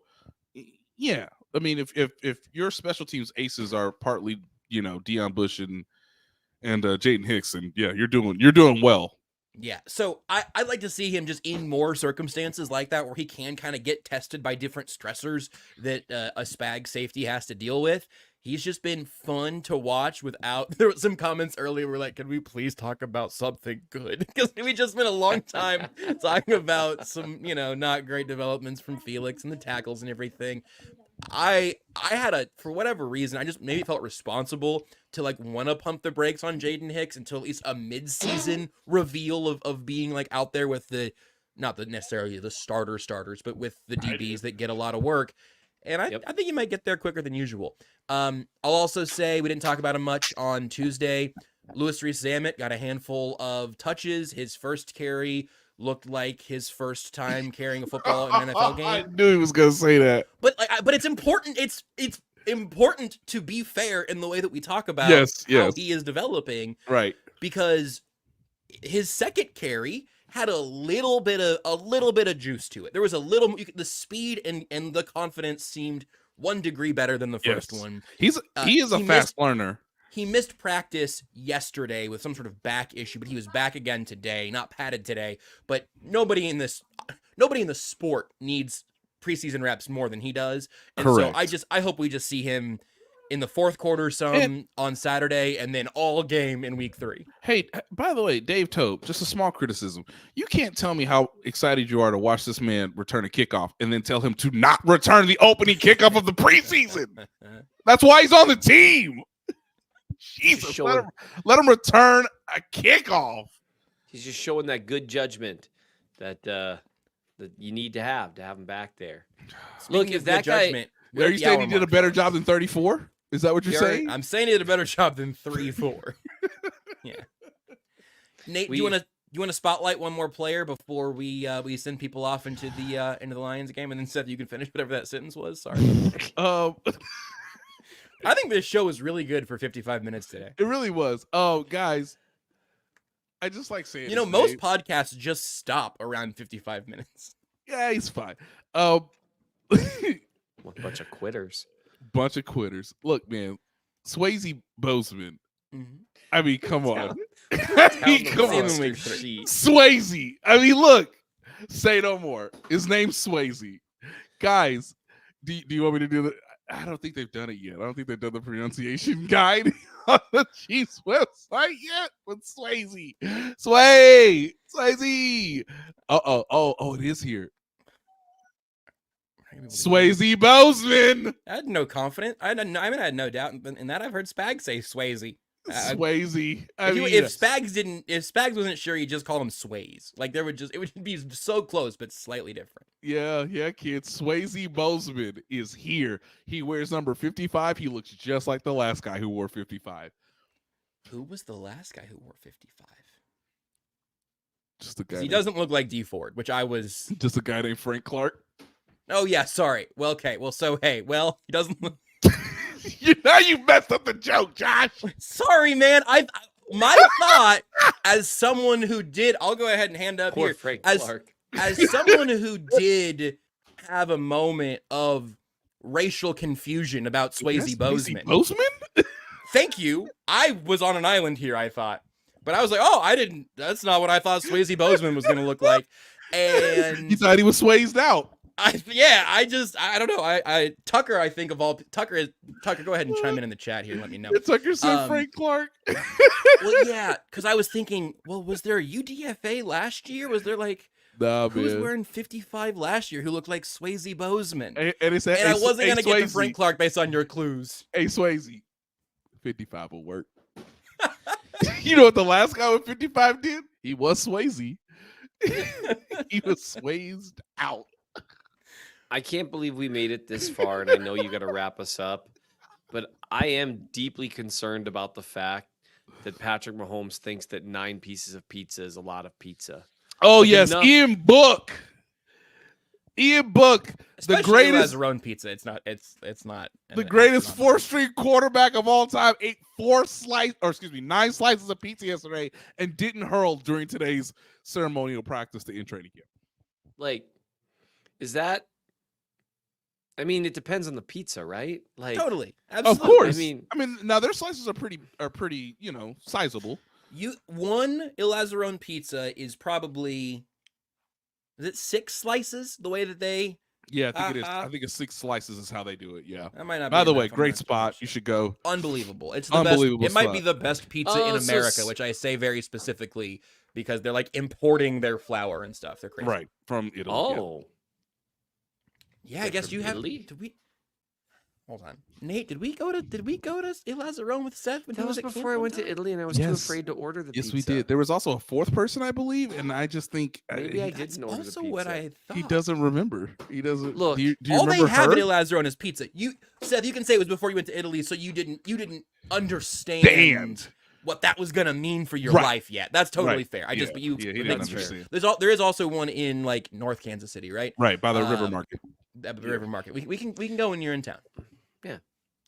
Speaker 2: yeah. I mean, if your special teams aces are partly, Deion Bush and Jaden Hicks, and you're doing well.
Speaker 1: Yeah. So I'd like to see him just in more circumstances like that, where he can kind of get tested by different stressors that a Spag safety has to deal with. He's just been fun to watch without. There were some comments earlier were like, can we please talk about something good? Because we just spent a long time talking about some, not great developments from Felix and the tackles and everything. I had for whatever reason, I just maybe felt responsible to want to pump the brakes on Jaden Hicks until at least a mid-season reveal of being out there with not necessarily the starters, but with the DBs that get a lot of work. And I think he might get there quicker than usual. I'll also say we didn't talk about him much on Tuesday. Louis Rees-Zammit got a handful of touches. His first carry looked like his first time carrying a football in an NFL game.
Speaker 2: I knew he was going to say that.
Speaker 1: But it's important. It's important to be fair in the way that we talk about how he is developing.
Speaker 2: Right.
Speaker 1: Because his second carry had a little bit of juice to it. There was the speed and the confidence seemed 1 degree better than the first one.
Speaker 2: He is a fast learner.
Speaker 1: He missed practice yesterday with some sort of back issue, but he was back again today, not padded today. But nobody in the sport needs preseason reps more than he does. And
Speaker 2: Correct.
Speaker 1: So I hope we just see him in the fourth quarter some on Saturday, and then all game in week 3.
Speaker 2: Hey, by the way, Dave Tope, just a small criticism. You can't tell me how excited you are to watch this man return a kickoff and then tell him to not return the opening kickoff of the preseason. That's why he's on the team. Jesus, let him return a kickoff.
Speaker 3: He's just showing that good judgment that you need to have him back there. Look, if that guy...
Speaker 2: Are you saying he did a better job than 34? Is that what you're saying?
Speaker 1: I'm saying he did a better job than 3-4. Yeah. Nate, do you want to spotlight one more player before we send people off into the Lions game, and then Seth, you can finish whatever that sentence was. Sorry. I think this show was really good for 55 minutes today.
Speaker 2: It really was. Oh, guys, I just like saying.
Speaker 1: Most podcasts just stop around 55 minutes.
Speaker 2: Yeah, he's fine.
Speaker 3: Bunch of quitters.
Speaker 2: Look, man, Swayze Bozeman.
Speaker 1: Mm-hmm.
Speaker 2: I mean, come on.
Speaker 3: Swayze.
Speaker 2: I mean, look. Say no more. His name's Swayze. Guys, do you want me to do the? I don't think they've done it yet. I don't think they've done the pronunciation guide on the Chiefs website yet with Swayze. Swayze. Oh, it is here. Swayze Bozeman.
Speaker 1: I had no confidence. I had no doubt in that. I've heard Spags say Swayze.
Speaker 2: Swayze.
Speaker 1: If Spags wasn't sure, he'd just call him Sways. Like it would be so close, but slightly different.
Speaker 2: Yeah, kids. Swayze Bozeman is here. He wears number 55. He looks just like the last guy who wore 55.
Speaker 1: Who was the last guy who wore 55?
Speaker 2: Just a guy.
Speaker 1: He doesn't look like D Ford, which I was.
Speaker 2: Just a guy named Frank Clark.
Speaker 1: Oh yeah, sorry. Well, okay. Well, so hey, he doesn't look.
Speaker 2: Now you messed up the joke, Josh.
Speaker 1: Sorry, man. My thought, as someone who did, I'll go ahead and hand up
Speaker 3: Poor
Speaker 1: here.
Speaker 3: Frank Clark.
Speaker 1: As someone who did have a moment of racial confusion about Swayze Bozeman. Thank you. I was on an island here, I thought. But I was like, that's not what I thought Swayze Bozeman was going to look like. And
Speaker 2: you thought he was swayzed out.
Speaker 1: I don't know. Tucker, I think of all Tucker, go ahead and chime in the chat here and let me know.
Speaker 2: Tucker said Frank Clark.
Speaker 1: Well, yeah, because I was thinking, was there a UDFA last year? Was there who was wearing 55 last year who looked like Swayze Bozeman?
Speaker 2: And I
Speaker 1: wasn't going to get to Frank Clark based on your clues.
Speaker 2: Hey, Swayze, 55 will work. You know what the last guy with 55 did? He was Swayze. He was swayzed out.
Speaker 3: I can't believe we made it this far, and I know you got to wrap us up, but I am deeply concerned about the fact that Patrick Mahomes thinks that 9 pieces of pizza is a lot of pizza.
Speaker 2: Oh, yes. Ian Book.
Speaker 1: Especially
Speaker 2: the greatest
Speaker 1: Lazzarone pizza. It's not
Speaker 2: the greatest 4-string quarterback of all time ate 9 slices of pizza yesterday and didn't hurl during today's ceremonial practice to end training camp.
Speaker 3: Is that? I mean, it depends on the pizza, right?
Speaker 1: Totally, absolutely.
Speaker 2: Of course. I mean, now their slices are pretty, sizable.
Speaker 1: One Lazzarone pizza is probably, is it 6 slices? The way that they.
Speaker 2: Yeah, I think it is. I think it's 6 slices is how they do it. Yeah.
Speaker 1: That might not.
Speaker 2: By the way, great spot. You should go.
Speaker 1: Unbelievable. It's the best. It might be the best pizza in America, which I say very specifically because they're importing their flour and stuff. They're crazy.
Speaker 2: Right from Italy.
Speaker 3: Oh.
Speaker 1: Yeah, I guess you have. Did we? Hold on, Nate. Did we go to Il Lazzarone with Seth?
Speaker 3: That was before I went to Italy, and I was too afraid to order the pizza.
Speaker 2: Yes, we did. There was also a 4th person, I believe, and I just think
Speaker 3: maybe I didn't order the pizza. Also,
Speaker 1: what I thought.
Speaker 2: He doesn't remember. He doesn't
Speaker 3: look.
Speaker 2: Do you
Speaker 1: all
Speaker 2: remember
Speaker 1: they have
Speaker 2: her?
Speaker 1: at Il Lazzarone is pizza. Seth, you can say it was before you went to Italy, so you didn't understand what that was gonna mean for your life yet. That's totally fair.
Speaker 2: He didn't understand.
Speaker 1: There is also one in North Kansas City, right?
Speaker 2: Right by the river market.
Speaker 1: The river market. We can go when you're in town.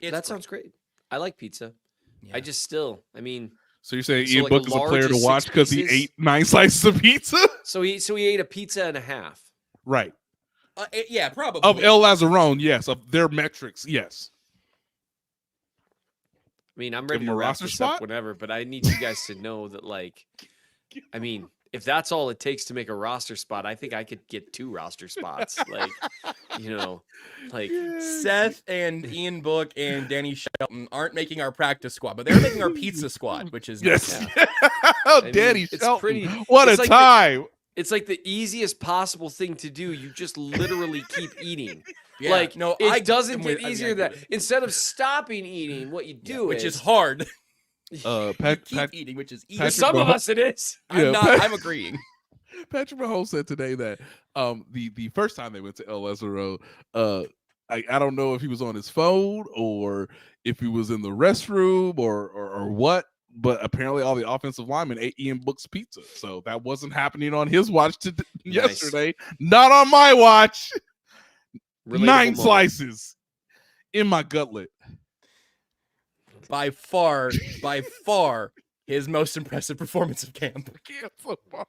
Speaker 3: Yeah, that sounds great. I like pizza. Yeah. I just still. I mean.
Speaker 2: So you're saying Ian Book is a player to watch because he ate 9 slices of pizza?
Speaker 3: So he ate a pizza and a half.
Speaker 2: Right.
Speaker 1: Yeah, probably.
Speaker 2: Of El Lazzarone, yes. Of their metrics, yes.
Speaker 3: I mean, I'm ready to wrap this up whenever, but I need you guys to know that, I mean, if that's all it takes to make a roster spot, I think I could get 2 roster spots. Like, like
Speaker 1: Seth and Ian Book and Danny Shelton aren't making our practice squad, but they're making our pizza squad, which is
Speaker 2: Yes.
Speaker 1: nice.
Speaker 2: Oh,
Speaker 3: I mean,
Speaker 2: Danny
Speaker 3: it's
Speaker 2: Shelton.
Speaker 3: pretty-
Speaker 2: What
Speaker 3: it's
Speaker 2: a
Speaker 3: like
Speaker 2: time.
Speaker 3: it's like the easiest possible thing to do. You just literally keep eating.
Speaker 1: Yeah,
Speaker 3: Like,
Speaker 1: no,
Speaker 3: it doesn't
Speaker 1: am
Speaker 3: get
Speaker 1: with- I mean,
Speaker 3: easier
Speaker 1: I
Speaker 3: than
Speaker 1: get
Speaker 3: that.
Speaker 1: it.
Speaker 3: Instead of stopping eating, what you do
Speaker 1: which is hard. Keep eating, which is easy.
Speaker 3: For some of us, it is.
Speaker 1: I'm agreeing.
Speaker 2: Patrick Mahomes said today that the first time they went to El Lazzaro, I don't know if he was on his phone or if he was in the restroom or what, but apparently all the offensive linemen ate Ian Book's pizza. So that wasn't happening on his watch yesterday. Not on my watch.
Speaker 3: Relatable
Speaker 2: 9
Speaker 3: moment.
Speaker 2: slices in my gutlet.
Speaker 1: By far, his most impressive performance of camp.
Speaker 2: So far.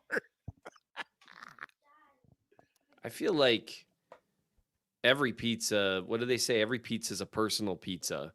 Speaker 3: I feel like every pizza, what do they say? Every pizza is a personal pizza.